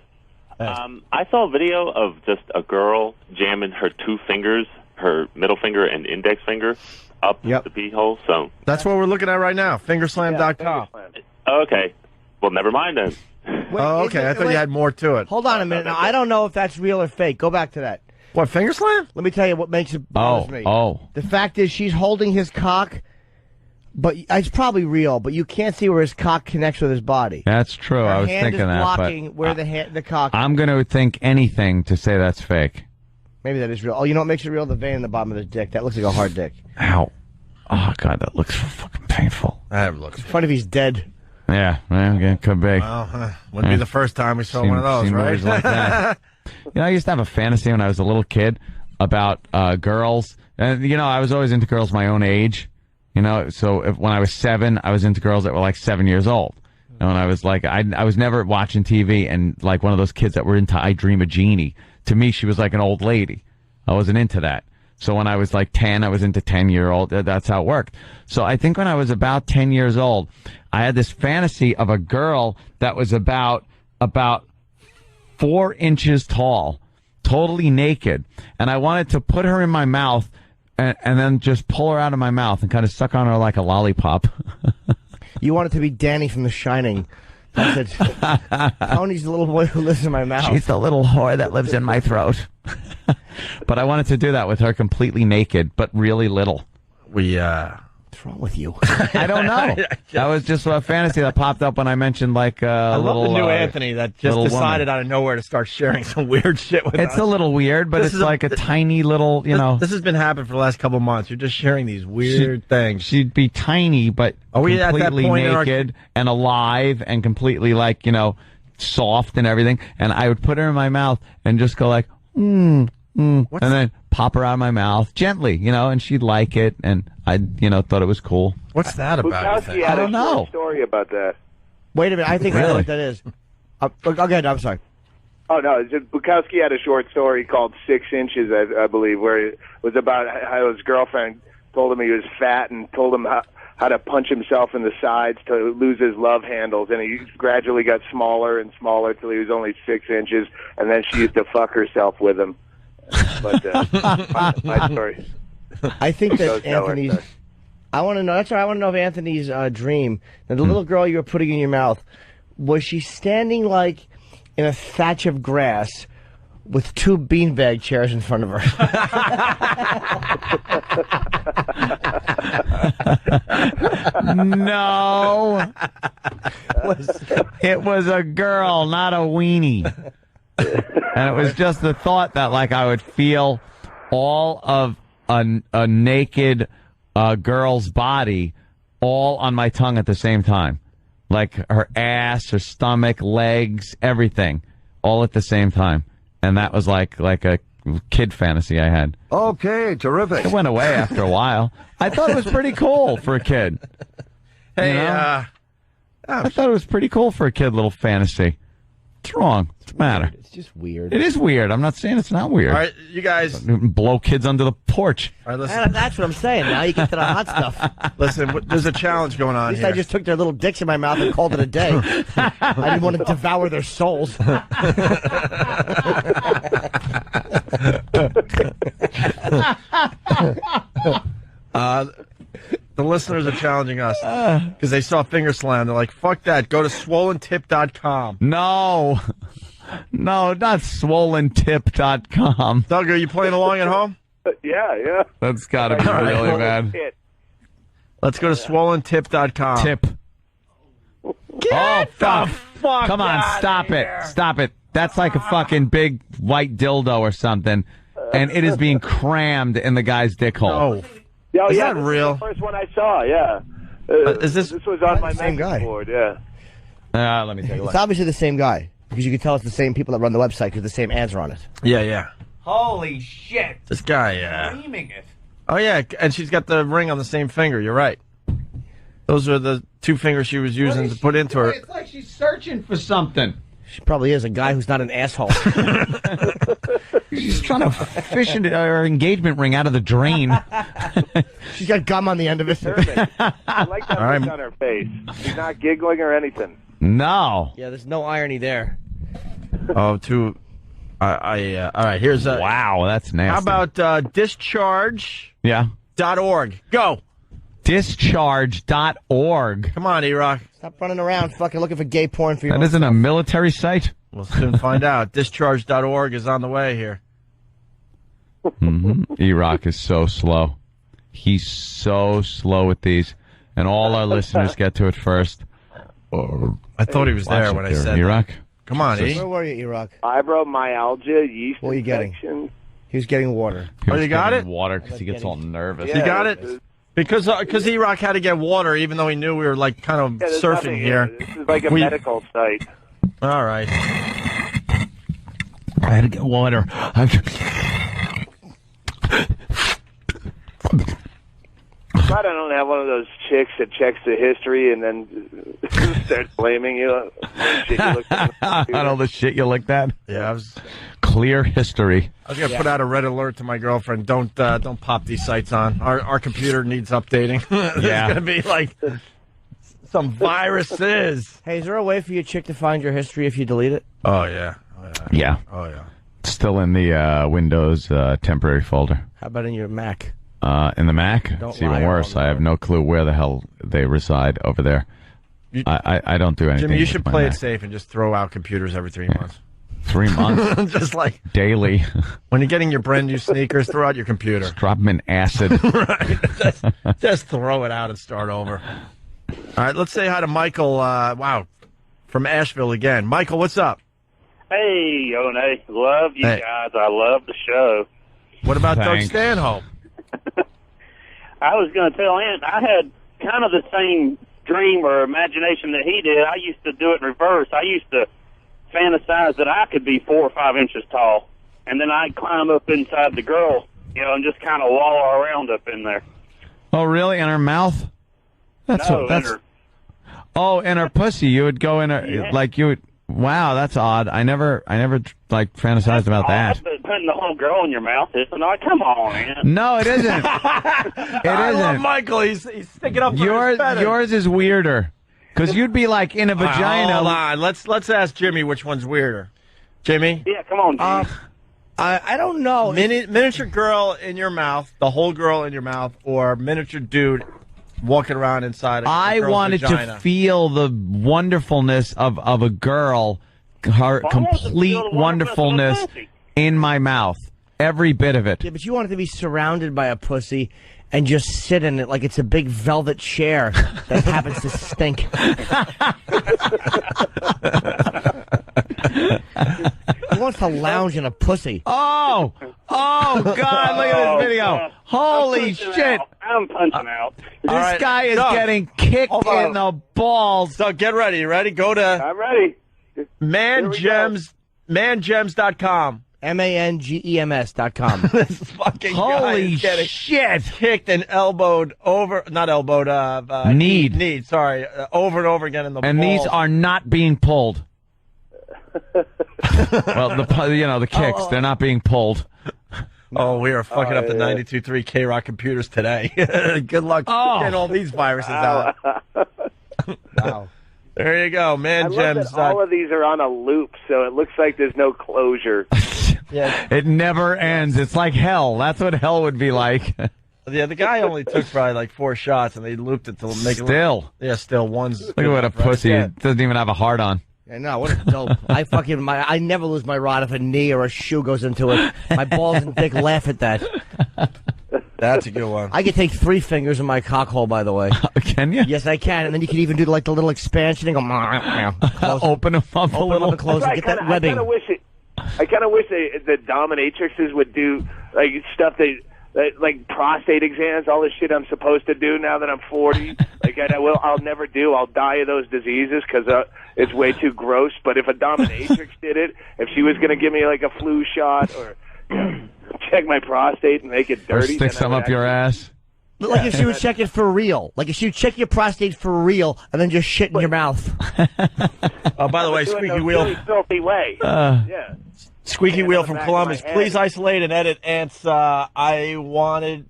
Speaker 15: I saw a video of just a girl jamming her two fingers, her middle finger and index finger, up the pee hole. So
Speaker 3: That's what we're looking at right now. Fingerslam.com.
Speaker 15: Okay. Well, never mind then.
Speaker 3: Oh, okay. I thought you had more to it.
Speaker 5: Hold on a minute. Now, I don't know if that's real or fake. Go back to that.
Speaker 3: What, Fingerslam?
Speaker 5: Let me tell you what makes it bothers me.
Speaker 4: Oh.
Speaker 5: The fact is she's holding his cock, but it's probably real, but you can't see where his cock connects with his body.
Speaker 4: That's true.
Speaker 5: Her
Speaker 4: I was
Speaker 5: hand
Speaker 4: thinking
Speaker 5: is
Speaker 4: that.
Speaker 5: blocking
Speaker 4: But
Speaker 5: where the cock.
Speaker 4: I'm going to think anything to say that's fake.
Speaker 5: Maybe that is real. Oh, you know what makes it real? The vein in the bottom of the dick. That looks like a hard dick.
Speaker 4: Ow. Oh, God, that looks fucking painful.
Speaker 3: That looks
Speaker 5: funny if he's dead.
Speaker 4: Yeah, okay, could be.
Speaker 3: Well, wouldn't be the first time we saw one of those,
Speaker 4: Seen
Speaker 3: right?
Speaker 4: movies like that. I used to have a fantasy when I was a little kid about girls. And, I was always into girls my own age. So when I was 7, I was into girls that were like 7 years old. And when I was like, I was never watching TV and like one of those kids that were into I Dream of Jeannie. To me, she was like an old lady. I wasn't into that. So when I was like 10, I was into 10-year-old. That's how it worked. So I think when I was about 10 years old, I had this fantasy of a girl that was about 4 inches tall, totally naked. And I wanted to put her in my mouth and then just pull her out of my mouth and kind of suck on her like a lollipop.
Speaker 5: You want it to be Danny from The Shining. That's it. Tony's the little boy who lives in my mouth.
Speaker 4: She's the little whore that lives in my throat. But I wanted to do that with her completely naked, but really little.
Speaker 5: What's wrong with you?
Speaker 4: I don't know. That was just a fantasy that popped up when I mentioned like
Speaker 3: I
Speaker 4: little.
Speaker 3: love the new Anthony that just decided out of nowhere to start sharing some weird shit with us.
Speaker 4: It's a little weird, but it's like a tiny little,
Speaker 3: This has been happening for the last couple of months. You're just sharing these weird things.
Speaker 4: She'd be tiny, but
Speaker 3: Are we at that
Speaker 4: completely
Speaker 3: point in our-
Speaker 4: naked and alive and completely like, soft and everything. And I would put her in my mouth and just go like, and then pop her out of my mouth gently, and she'd like it. And I, thought it was cool.
Speaker 3: What's that about?
Speaker 6: Bukowski had
Speaker 4: I don't
Speaker 6: a short
Speaker 4: know.
Speaker 6: story about that.
Speaker 5: Wait a minute. I think I know
Speaker 4: Really?
Speaker 5: what that is. Okay, I'm sorry.
Speaker 6: Oh no, Bukowski had a short story called 6 Inches, I believe, where it was about how his girlfriend told him he was fat and told him how to punch himself in the sides to lose his love handles, and he gradually got smaller and smaller till he was only 6 inches, and then she used to fuck herself with him. But my story.
Speaker 5: I think
Speaker 6: Goes
Speaker 5: that
Speaker 6: nowhere,
Speaker 5: Anthony's.
Speaker 6: sorry.
Speaker 5: I want to know. That's right. I want to know if Anthony's dream. Now, the little girl you were putting in your mouth, was she standing like in a thatch of grass with 2 beanbag chairs in front of her?
Speaker 4: No. It was a girl, not a weenie. And it was just the thought that like I would feel all of a naked girl's body all on my tongue at the same time. Like her ass, her stomach, legs, everything all at the same time. And that was like a kid fantasy I had.
Speaker 16: Okay, terrific.
Speaker 4: It went away after a while. I thought it was pretty cool for a kid.
Speaker 3: Hey,
Speaker 4: I thought it was pretty cool for a kid, little fantasy. What's wrong? What's the matter?
Speaker 5: It's just weird.
Speaker 4: It is weird. I'm not saying it's not weird.
Speaker 3: All right, you guys.
Speaker 4: Blow kids under the porch.
Speaker 3: All right, listen.
Speaker 5: And that's what I'm saying. Now you get to the hot stuff.
Speaker 3: Listen, there's a challenge going
Speaker 5: At
Speaker 3: on
Speaker 5: least
Speaker 3: here.
Speaker 5: I just took their little dicks in my mouth and called it a day. I didn't want to devour their souls.
Speaker 3: The listeners are challenging us because they saw Finger Slam. They're like, fuck that. Go to swollentip.com.
Speaker 4: No, not swollentip.com.
Speaker 3: Doug, are you playing along at home?
Speaker 6: Yeah.
Speaker 4: That's got to be really bad.
Speaker 3: Let's go to swollentip.com.
Speaker 4: Tip. Oh, fuck.
Speaker 3: fuck
Speaker 4: Come on,
Speaker 3: outta
Speaker 4: stop
Speaker 3: here.
Speaker 4: it. Stop it. That's like a fucking big white dildo or something. And it is being crammed in the guy's dick hole.
Speaker 3: Oh.
Speaker 6: Oh,
Speaker 3: Is
Speaker 6: yeah,
Speaker 3: that
Speaker 6: this
Speaker 3: real?
Speaker 6: was the first one I saw, yeah.
Speaker 3: Is this
Speaker 6: was on my
Speaker 5: same
Speaker 6: message
Speaker 5: guy?
Speaker 6: board, yeah.
Speaker 4: Let me take a look.
Speaker 5: It's obviously the same guy because you can tell it's the same people that run the website because the same ads are on it.
Speaker 3: Yeah.
Speaker 4: Holy shit.
Speaker 3: This guy,
Speaker 4: Screaming it.
Speaker 3: Oh, yeah, and she's got the ring on the same finger. You're right. Those are the two fingers she was using to put into her.
Speaker 4: It's like she's searching for something.
Speaker 5: She probably is a guy who's not an asshole.
Speaker 4: She's trying to fish her engagement ring out of the drain.
Speaker 5: She's got gum on the end of it.
Speaker 6: I like that look on her face. She's not giggling or anything.
Speaker 4: No.
Speaker 5: Yeah, there's no irony there.
Speaker 3: Oh, all right, here's a...
Speaker 4: Wow, that's nasty.
Speaker 3: How about discharge.org?
Speaker 4: Yeah.
Speaker 3: Go.
Speaker 4: Discharge.org.
Speaker 3: Come on, E-Rock.
Speaker 5: Stop running around fucking looking for gay porn for your
Speaker 4: That
Speaker 5: own
Speaker 4: isn't a military site?
Speaker 3: We'll soon find out. Discharge.org is on the way here.
Speaker 4: E-Rock is so slow. He's so slow with these. And all our listeners get to it first.
Speaker 3: I thought he was there when I said
Speaker 4: E-Rock.
Speaker 3: Come on, E.
Speaker 5: Where were you, E-Rock?
Speaker 6: Fibromyalgia, yeast
Speaker 5: What are you getting?
Speaker 6: infection.
Speaker 5: He was getting water.
Speaker 3: Oh, you got it?
Speaker 4: Water because he gets all nervous.
Speaker 3: You got it? Because E-Rock had to get water, even though he knew we were like kind of
Speaker 6: Yeah, there's
Speaker 3: surfing
Speaker 6: nothing
Speaker 3: here.
Speaker 6: This is like a medical site.
Speaker 3: All right.
Speaker 4: I had to get water.
Speaker 6: I don't have one of those chicks that checks the history and then starts blaming you. Shit you looked at
Speaker 4: On all the shit you looked at?
Speaker 3: Yeah, I was
Speaker 4: Clear history.
Speaker 3: gonna put out a red alert to my girlfriend. Don't pop these sites on. Our computer needs updating. There's
Speaker 4: Yeah.
Speaker 3: gonna be like some viruses.
Speaker 5: Hey, is there a way for your chick to find your history if you delete it?
Speaker 3: Oh yeah.
Speaker 4: Yeah.
Speaker 3: Oh yeah.
Speaker 4: Still in the Windows temporary folder.
Speaker 5: How about in your Mac?
Speaker 4: In the Mac?
Speaker 5: Don't
Speaker 4: It's even
Speaker 5: lie
Speaker 4: worse. I have no clue where the hell they reside over there. I don't do anything.
Speaker 3: Jimmy, you should
Speaker 4: with my
Speaker 3: play it
Speaker 4: Mac.
Speaker 3: safe and just throw out computers every 3 months.
Speaker 4: 3 months?
Speaker 3: Just like
Speaker 4: Daily.
Speaker 3: when you're getting your brand new sneakers, throw out your computer.
Speaker 4: Drop them in acid.
Speaker 3: Right. Just throw it out and start over. All right, let's say hi to Michael. Wow, from Asheville again. Michael, what's up?
Speaker 16: Hey, One, love you
Speaker 3: Hey.
Speaker 16: guys. I love the show.
Speaker 3: What about Doug
Speaker 4: Thanks.
Speaker 3: Stanhope?
Speaker 16: I was going to tell Ant, I had kind of the same dream or imagination that he did. I used to do it in reverse. I used to fantasize that I could be 4 or 5 inches tall, and then I'd climb up inside the girl, and just kind of wallow around up in there.
Speaker 4: Oh, really? In her mouth? That's
Speaker 16: No,
Speaker 4: what, that's.
Speaker 16: in her-
Speaker 4: Oh, in her pussy. You would go in her like you would. Wow, that's odd. I never like fantasized about that.
Speaker 16: Putting the whole girl in your mouth, isn't it? Come on, Ant.
Speaker 4: No, it isn't. It
Speaker 3: I love
Speaker 4: isn't.
Speaker 3: Michael. He's sticking up for his fetish.
Speaker 4: Yours is weirder. Because you'd be like in a vagina.
Speaker 3: Hold on. Let's ask Jimmy which one's weirder. Jimmy?
Speaker 16: Yeah, come on, Jimmy.
Speaker 5: I don't know.
Speaker 3: Miniature girl in your mouth, the whole girl in your mouth, or miniature dude walking around inside a
Speaker 4: I
Speaker 3: girl's
Speaker 4: wanted
Speaker 3: vagina.
Speaker 4: to feel the wonderfulness of a girl, her complete wonderfulness in my mouth. Every bit of it.
Speaker 5: Yeah, but you want it to be surrounded by a pussy and just sit in it like it's a big velvet chair that happens to stink. Who wants to lounge in a pussy?
Speaker 4: Oh, God, look at this video. Holy shit.
Speaker 16: I'm punching out.
Speaker 4: This
Speaker 3: All right,
Speaker 4: guy is
Speaker 3: Doug,
Speaker 4: getting kicked
Speaker 3: hold on.
Speaker 4: in the balls.
Speaker 3: So get ready. You ready? Go to
Speaker 6: I'm ready.
Speaker 3: mangems.com.
Speaker 5: MANGEMS.com.
Speaker 3: This fucking guy
Speaker 4: Holy
Speaker 3: is getting
Speaker 4: shit.
Speaker 3: kicked and elbowed over, not elbowed,
Speaker 4: Kneed.
Speaker 3: sorry, over and over again in the
Speaker 4: And
Speaker 3: balls.
Speaker 4: these are not being pulled. Well, the kicks, they're not being pulled.
Speaker 3: Oh, we are fucking up the 92.3 K-Rock computers today. Good luck getting all these viruses out.
Speaker 5: Wow.
Speaker 3: There you go,
Speaker 6: I
Speaker 3: man.
Speaker 6: love
Speaker 3: Gems.
Speaker 6: that all of these are on a loop, so it looks like there's no closure.
Speaker 3: Yeah,
Speaker 4: It never ends. It's like hell. That's what hell would be like.
Speaker 3: yeah. The guy only took probably like 4 shots, and they looped it to make it.
Speaker 4: Still.
Speaker 3: Yeah, still one's.
Speaker 4: Look at what a pussy. It doesn't even have a heart on.
Speaker 5: Yeah, no, what a dope. I never lose my rod if a knee or a shoe goes into it. My balls and dick laugh at that.
Speaker 3: That's a good one.
Speaker 5: I can take 3 fingers in my cock hole, by the way.
Speaker 4: Can you?
Speaker 5: Yes, I can. And then you can even do like the little expansion and go.
Speaker 4: Open them up a
Speaker 5: Open
Speaker 4: little.
Speaker 5: them and close them. Get that webbing.
Speaker 6: I kind of wish the dominatrixes would do like stuff like prostate exams, all this shit I'm supposed to do now that I'm 40. Like I'll never do. I'll die of those diseases because it's way too gross. But if a dominatrix did it, if she was going to give me like a flu shot or check my prostate and make it dirty,
Speaker 4: or stick some up your ass.
Speaker 5: Like if she would check it for real. Like if she would check your prostate for real and then just shit in your mouth.
Speaker 3: Oh, by the way, Squeaky Wheel.
Speaker 6: Really filthy way.
Speaker 3: Yeah. Squeaky Wheel from Columbus. Please isolate and edit ants. I wanted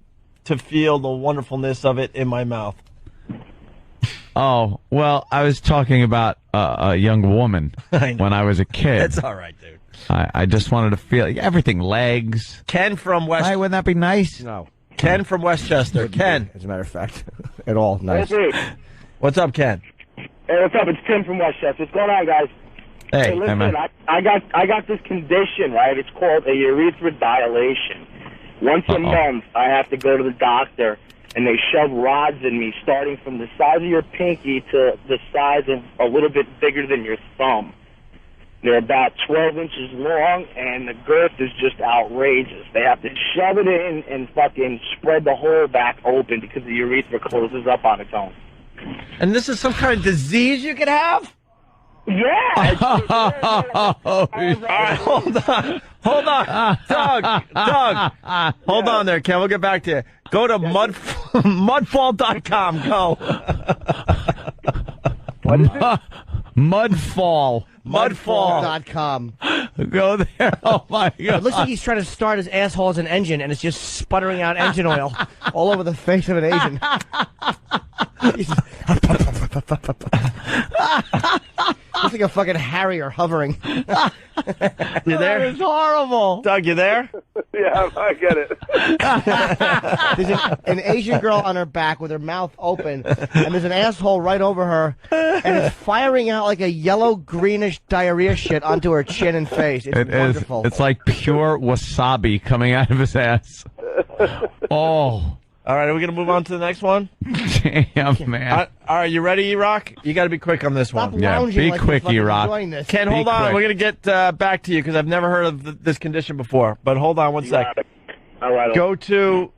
Speaker 3: to feel the wonderfulness of it in my mouth.
Speaker 4: Oh, well, I was talking about a young woman when I was a kid.
Speaker 3: That's all right, dude.
Speaker 4: I just wanted to feel everything, legs.
Speaker 3: Ken from West.
Speaker 4: Why, wouldn't that be nice?
Speaker 5: No.
Speaker 3: Ken from Westchester. Ken.
Speaker 5: As a matter of fact. At all. Nice.
Speaker 17: Hey, dude.
Speaker 3: What's up, Ken?
Speaker 17: Hey, what's up? It's Tim from Westchester. What's going on, guys?
Speaker 4: Hey,
Speaker 17: listen,
Speaker 4: man.
Speaker 17: I got this condition, right? It's called a urethra dilation. Once a month, I have to go to the doctor, and they shove rods in me, starting from the size of your pinky to the size of a little bit bigger than your thumb. They're about 12 inches long, and the girth is just outrageous. They have to shove it in and fucking spread the hole back open because the urethra closes up on its own.
Speaker 3: And this is some kind of disease you could have?
Speaker 17: Yeah.
Speaker 3: All right, hold on. Doug. Hold on there, Ken. We'll get back to you. Go to mudfall.com. Go.
Speaker 17: What is it?
Speaker 4: Mudfall.
Speaker 5: Mudfall.com.
Speaker 4: Go there. Oh, my God.
Speaker 5: It looks like he's trying to start his asshole as an engine, and it's just sputtering out engine oil all over the face of an Asian. Looks like a fucking Harrier hovering.
Speaker 3: You there?
Speaker 4: It's horrible.
Speaker 3: Doug, you there?
Speaker 6: Yeah, I get it.
Speaker 5: There's an Asian girl on her back with her mouth open, and there's an asshole right over her, and it's firing out like a yellow-greenish diarrhea shit onto her chin and face. It's wonderful.
Speaker 4: It's like pure wasabi coming out of his ass. Oh.
Speaker 3: All right, are we going to move on to the next one?
Speaker 4: Damn, man.
Speaker 3: All right, you ready, E-Rock? You got to be quick on this one.
Speaker 4: Yeah, be
Speaker 5: like
Speaker 4: quick, E-Rock.
Speaker 3: Ken, hold on. We're going to get back to you because I've never heard of this condition before. But hold on one sec.
Speaker 17: All right.
Speaker 3: Go to...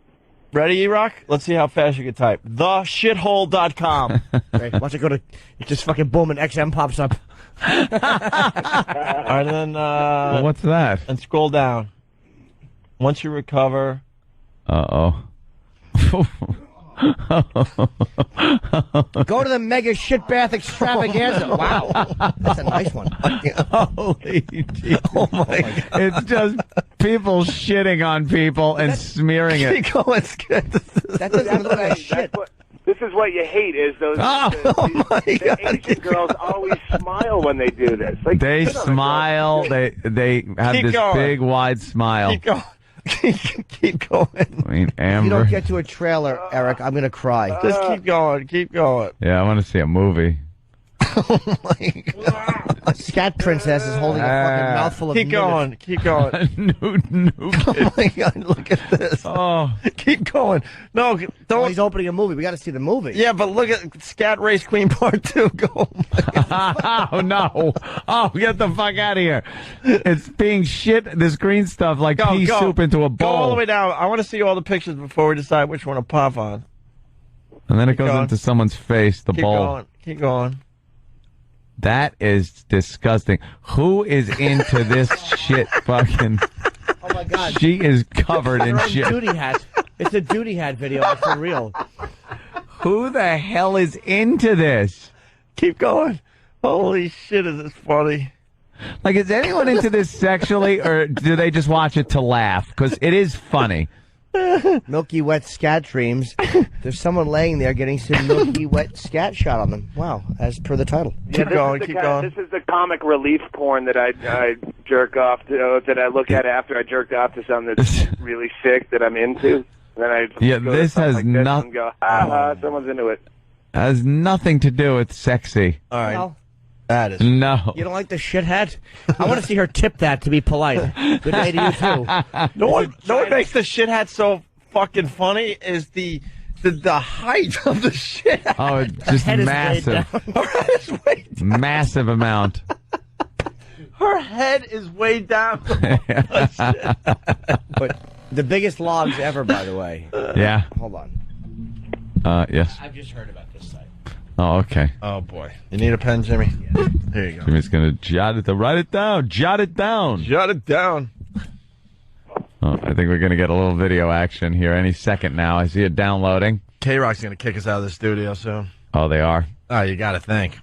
Speaker 3: Ready, E-Rock? Let's see how fast you can type. TheShithole.com.
Speaker 5: Right, watch it go to... It just fucking boom and XM pops up.
Speaker 3: All right, and then...
Speaker 4: Well, what's that?
Speaker 3: And scroll down. Once you recover...
Speaker 4: Uh-oh.
Speaker 5: Go to the mega shit bath extravaganza. Wow. That's a nice one.
Speaker 4: Holy Jesus.
Speaker 3: Oh, my God.
Speaker 4: It's just people shitting on people and smearing it.
Speaker 3: Keep going.
Speaker 5: That doesn't even look like shit.
Speaker 6: This is what you hate is those the Asian girls always smile when they do this. Like,
Speaker 4: They smile. They have
Speaker 3: Keep
Speaker 4: this
Speaker 3: going.
Speaker 4: big, wide smile.
Speaker 3: Keep going. Keep going.
Speaker 4: I mean,
Speaker 5: If you
Speaker 4: Amber.
Speaker 5: don't get to a trailer, Eric, I'm going to cry.
Speaker 3: Just keep going. Keep going.
Speaker 4: Yeah, I want to see a movie.
Speaker 5: Scat Princess is holding a fucking mouthful of
Speaker 3: Keep going.
Speaker 5: minutes.
Speaker 3: Keep going.
Speaker 4: New
Speaker 3: Oh, my God. Look at this.
Speaker 4: Oh.
Speaker 3: Keep going. No,
Speaker 5: Oh,
Speaker 3: don't.
Speaker 5: he's opening a movie. We got to see the movie.
Speaker 3: Yeah, but look at Scat Race Queen Part 2. Go.
Speaker 4: Oh, no. Oh, get the fuck out of here. It's being shit, this green stuff, like pea soup into a bowl.
Speaker 3: Go all the way down. I want to see all the pictures before we decide which one to pop on.
Speaker 4: And then it
Speaker 3: Keep
Speaker 4: goes
Speaker 3: going.
Speaker 4: into someone's face, the
Speaker 3: Keep
Speaker 4: bowl.
Speaker 3: going. Keep going.
Speaker 4: That is disgusting. Who is into this shit fucking...
Speaker 5: Oh, my God.
Speaker 4: She is covered in
Speaker 5: Her own
Speaker 4: shit.
Speaker 5: duty hat. It's a duty hat video. It's for real.
Speaker 4: Who the hell is into this?
Speaker 3: Keep going. Holy shit, is this funny?
Speaker 4: Like, is anyone into this sexually, or do they just watch it to laugh? Because it is funny.
Speaker 5: Milky wet scat dreams. There's someone laying there getting some milky wet scat shot on them. Wow, as per the title.
Speaker 3: Keep going, keep going.
Speaker 6: This is the comic relief porn that I jerk off to, that I look at after I jerked off to something that's really sick that I'm into. And then I
Speaker 4: Yeah,
Speaker 6: go to
Speaker 4: this
Speaker 6: something
Speaker 4: has
Speaker 6: like this
Speaker 4: not-
Speaker 6: and go, ha, someone's into it.
Speaker 4: Has nothing to do with sexy.
Speaker 3: All right.
Speaker 5: Well,
Speaker 3: That is.
Speaker 4: No.
Speaker 5: you don't like the shit hat? I want to see her tip that to be polite. Good day to you, too.
Speaker 3: No one makes the shit hat so fucking funny is the height of the shit.
Speaker 4: Oh, it's just massive.
Speaker 3: Her head is way down.
Speaker 4: Massive amount.
Speaker 3: Her head is way down.
Speaker 5: But the biggest logs ever, by the way.
Speaker 4: Yeah.
Speaker 5: Hold on.
Speaker 4: Yes.
Speaker 5: I've just heard about this site.
Speaker 4: Oh, okay.
Speaker 3: Oh, boy. You need a pen, Jimmy? Yeah. There you go.
Speaker 4: Jimmy's going to write it down. Jot it down.
Speaker 3: Jot it down.
Speaker 4: Oh, I think we're going to get a little video action here any second now. I see it downloading.
Speaker 3: K-Rock's going to kick us out of the studio soon.
Speaker 4: Oh, they are?
Speaker 3: Oh, you got to think.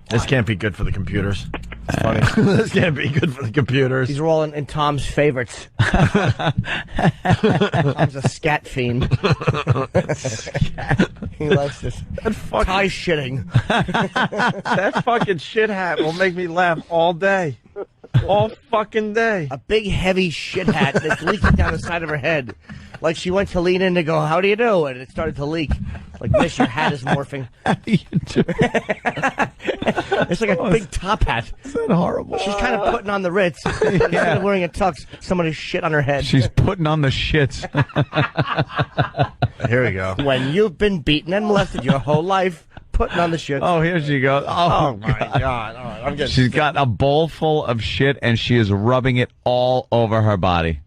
Speaker 3: This can't be good for the computers. It's funny. This can't be good for the computers.
Speaker 5: These are all in Tom's favorites. Tom's a scat fiend. He likes this.
Speaker 3: That fucking
Speaker 5: tie shitting.
Speaker 3: That fucking shit hat will make me laugh all day. All fucking day.
Speaker 5: A big, heavy shit hat that's leaking down the side of her head. Like she went to lean in to go, how do you do? And it started to leak. Like, miss, your hat is morphing.
Speaker 4: How do you do?
Speaker 5: It's like a big top hat.
Speaker 4: Is that horrible?
Speaker 5: She's kind of putting on the Ritz. Instead of wearing a tux, somebody's shit on her head.
Speaker 4: She's putting on the shits.
Speaker 3: Here we go.
Speaker 5: When you've been beaten and molested your whole life, putting on the shit.
Speaker 4: Oh, here she goes. Oh,
Speaker 3: my God. All right, I'm getting
Speaker 4: She's got a bowl full of shit, and she is rubbing it all over her body.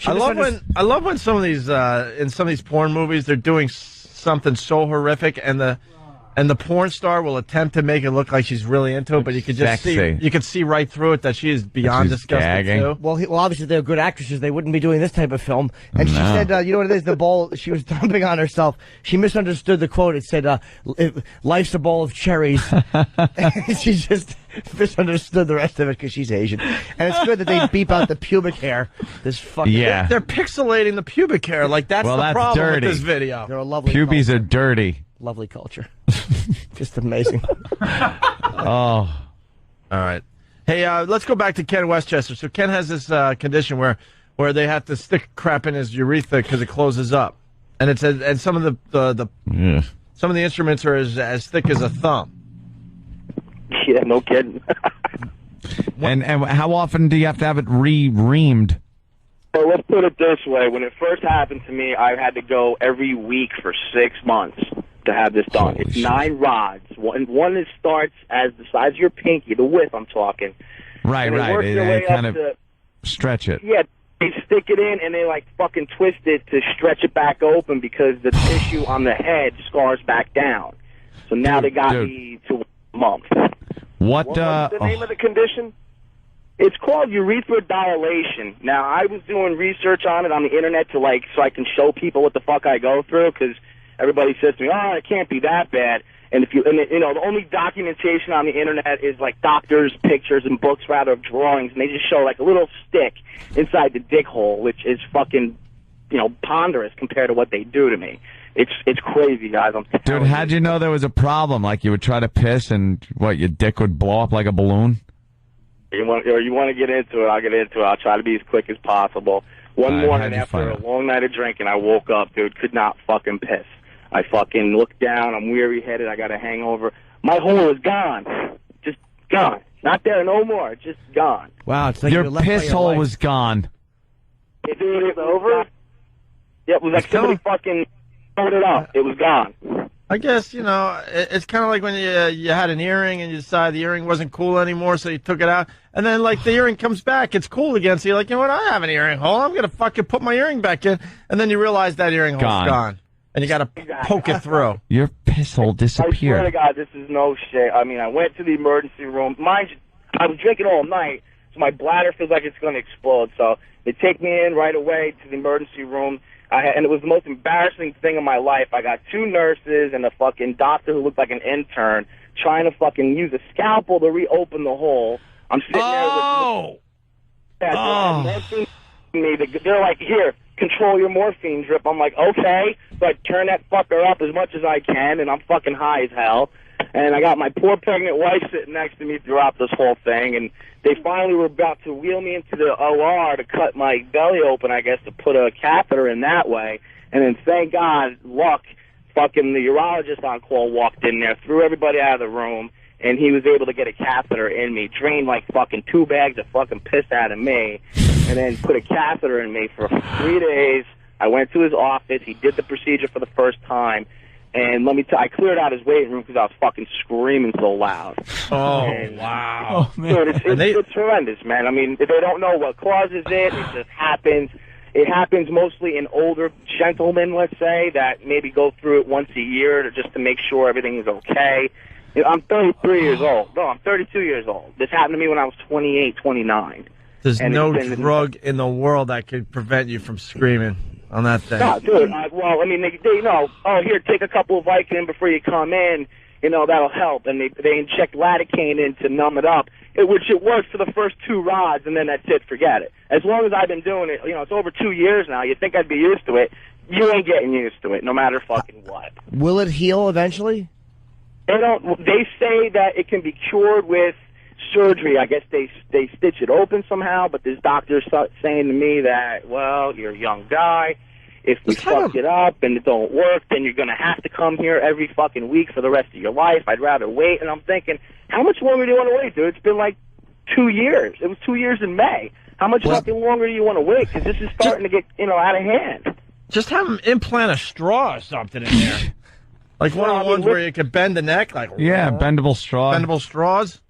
Speaker 3: I love when some of these in some of these porn movies they're doing something so horrific and the porn star will attempt to make it look like she's really into it, but you could just see right through it that she is beyond disgusting too.
Speaker 5: Well, obviously they're good actresses. They wouldn't be doing this type of film. And she said, you know what it is? The bowl she was dumping on herself. She misunderstood the quote. It said, "Life's a bowl of cherries." And she just misunderstood the rest of it because she's Asian. And it's good that they beep out the pubic hair. This fucking
Speaker 3: they're pixelating the pubic hair. Like that's the problem
Speaker 4: dirty.
Speaker 3: with this video.
Speaker 5: They're a lovely
Speaker 4: Pubies
Speaker 5: culture.
Speaker 4: are dirty.
Speaker 5: Lovely culture. Just amazing.
Speaker 4: Oh.
Speaker 3: All right. Hey, let's go back to Ken Westchester. So Ken has this condition where they have to stick crap in his urethra because it closes up, and it's and some of the some of the instruments are as thick as a thumb.
Speaker 14: Yeah, no kidding.
Speaker 4: And how often do you have to have it reamed?
Speaker 17: Well, let's put it this way. When it first happened to me, I had to go every week for 6 months to have this done. It's 9 rods. One starts as the size of your pinky, the width I'm talking.
Speaker 4: Right. They kind of stretch it.
Speaker 17: Yeah, they stick it in and they like fucking twist it to stretch it back open because the tissue on the head scars back down. So now they got me to a month.
Speaker 4: What's
Speaker 6: the name of the condition?
Speaker 17: It's called urethral dilation. Now, I was doing research on it on the internet so I can show people what the fuck I go through because everybody says to me, "Oh, it can't be that bad." And the only documentation on the internet is like doctors' pictures and books rather of drawings, and they just show like a little stick inside the dick hole, which is fucking, ponderous compared to what they do to me. It's crazy, guys.
Speaker 4: Dude, how'd you know there was a problem? Like you would try to piss and your dick would blow up like a balloon?
Speaker 17: You want to get into it, I'll get into it. I'll try to be as quick as possible. One morning after a long night of drinking, I woke up, dude, could not fucking piss. I fucking looked down, I'm weary-headed, I got a hangover. My hole is gone. Just gone. Not there no more, just gone.
Speaker 5: Wow, it's like
Speaker 4: your piss hole was gone.
Speaker 17: It was over? Yeah, it was like somebody fucking throwed it up. It was gone.
Speaker 3: I guess, it's kind of like when you had an earring and you decided the earring wasn't cool anymore, so you took it out. And then, the earring comes back. It's cool again. So you're like, you know what? I have an earring hole. I'm going to fucking put my earring back in. And then you realize that earring hole's gone. And you got to poke it through.
Speaker 4: Your piss hole disappeared.
Speaker 17: I swear to God, this is no shit. I mean, I went to the emergency room. Mind you, I was drinking all night, so my bladder feels like it's going to explode. So they take me in right away to the emergency room. And it was the most embarrassing thing in my life. I got 2 nurses and a fucking doctor who looked like an intern trying to fucking use a scalpel to reopen the hole. I'm sitting there with me. They're like, "Here, control your morphine drip." I'm like, "Okay." So I turn that fucker up as much as I can, and I'm fucking high as hell. And I got my poor pregnant wife sitting next to me throughout this whole thing, and they finally were about to wheel me into the OR to cut my belly open, I guess, to put a catheter in that way. And then, thank God, luck, fucking the urologist on call walked in there, threw everybody out of the room, and he was able to get a catheter in me, drained like fucking 2 bags of fucking piss out of me, and then put a catheter in me for 3 days. I went to his office. He did the procedure for the first time. And let me tell you, I cleared out his waiting room because I was fucking screaming so loud.
Speaker 3: Oh,
Speaker 17: and,
Speaker 3: wow.
Speaker 17: Dude, it's horrendous, man. I mean, if they don't know what causes it, it just happens. It happens mostly in older gentlemen, let's say, that maybe go through it once a year just to make sure everything is okay. You know, I'm 33 years old. No, I'm 32 years old. This happened to me when I was 28, 29.
Speaker 3: There's no drug in the world that could prevent you from screaming on that thing.
Speaker 17: No, dude. Well, I mean, they know, oh, here, take a couple of Vicodin before you come in. You know, that'll help. And they inject lidocaine in to numb it up, which it works for the first 2 rods, and then that's it, forget it. As long as I've been doing it, you know, it's over 2 years now. You'd think I'd be used to it. You ain't getting used to it, no matter fucking what.
Speaker 5: Will it heal eventually?
Speaker 17: They say that it can be cured with surgery. I guess they stitch it open somehow, but this doctor's saying to me that, well, you're a young guy. If we fuck it up and it don't work, then you're going to have to come here every fucking week for the rest of your life. I'd rather wait. And I'm thinking, how much longer do you want to wait, dude? It's been like 2 years. It was 2 years in May. How much fucking longer do you want to wait? Because this is starting to get, out of hand.
Speaker 3: Just have them implant a straw or something in there. Like one of the ones where you can bend the neck.
Speaker 4: Yeah, bendable straw.
Speaker 3: Bendable straws.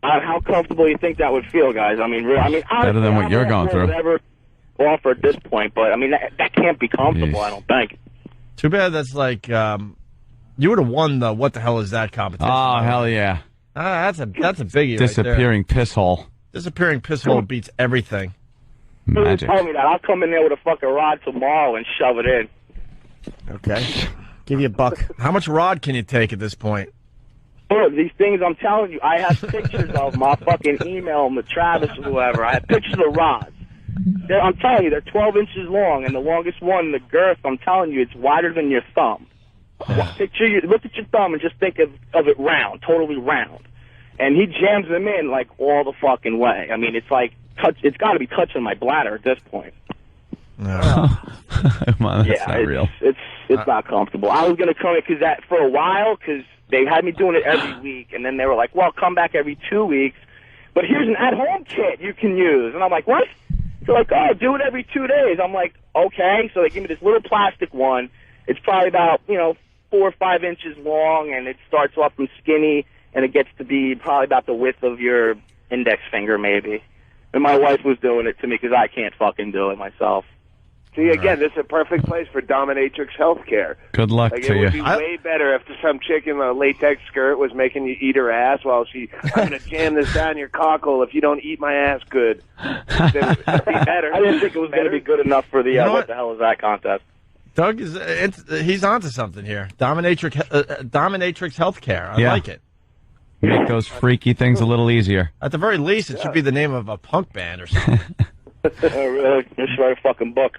Speaker 17: How comfortable do you think that would feel, guys? I mean,
Speaker 4: better than what you're going through.
Speaker 17: Whatever offer at this point, but I mean that can't be comfortable. I don't think.
Speaker 3: Too bad. That's like you would have won the what the hell is that competition?
Speaker 4: Oh hell yeah!
Speaker 3: That's a biggie.
Speaker 4: Disappearing
Speaker 3: right there.
Speaker 4: piss hole.
Speaker 3: Disappearing piss hole beats everything.
Speaker 4: Magic.
Speaker 17: Tell me that. I'll come in there with a fucking rod tomorrow and shove it in.
Speaker 5: Okay. Give you $1.
Speaker 3: How much rod can you take at this point?
Speaker 17: Oh, these things I'm telling you, I have pictures of them. I'll fucking email them to Travis or whoever. I have pictures of rods. I'm telling you, they're 12 inches long, and the longest one, the girth, I'm telling you, it's wider than your thumb. Look at your thumb and just think of it round, totally round. And he jams them in like all the fucking way. I mean, it's like it's got to be touching my bladder at this point.
Speaker 4: No. Come on, that's not real.
Speaker 17: It's not comfortable. I was gonna come in for a while because they had me doing it every week, and then they were like, "Well, come back every 2 weeks." But here's an at-home kit you can use, and I'm like, "What?" They're like, "Oh, do it every 2 days." I'm like, "Okay." So they give me this little plastic one. It's probably about 4 or 5 inches long, and it starts off from skinny, and it gets to be probably about the width of your index finger, maybe. And my wife was doing it to me because I can't fucking do it myself.
Speaker 6: See, again, this is a perfect place for dominatrix healthcare.
Speaker 4: Good luck
Speaker 6: like,
Speaker 4: to
Speaker 6: it
Speaker 4: you.
Speaker 6: would be way better if some chick in a latex skirt was making you eat her ass while I'm going to jam this down your cockle if you don't eat my ass good. Then it'd be better.
Speaker 17: I didn't think it was going to be good enough for the what the hell is that contest.
Speaker 3: Doug he's onto something here. Dominatrix healthcare. I like it.
Speaker 4: Make those freaky things a little easier.
Speaker 3: At the very least, it should be the name of a punk band or something.
Speaker 17: Really? Just write a fucking book.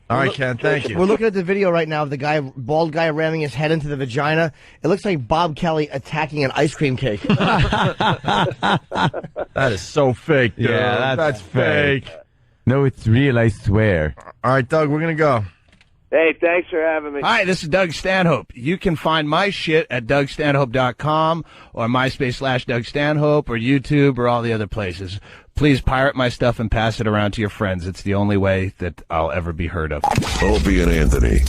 Speaker 3: All right, Ken, thank you.
Speaker 5: We're looking at the video right now of the bald guy ramming his head into the vagina. It looks like Bob Kelly attacking an ice cream cake.
Speaker 3: That is so fake, dude.
Speaker 4: Yeah, that's
Speaker 3: fake.
Speaker 4: No, it's real, I swear.
Speaker 3: All right, Doug, we're going to go.
Speaker 6: Hey, thanks for having me.
Speaker 18: Hi, this is Doug Stanhope. You can find my shit at DougStanhope.com or MySpace/Doug Stanhope or YouTube or all the other places. Please pirate my stuff and pass it around to your friends. It's the only way that I'll ever be heard of.
Speaker 19: Opie and Anthony.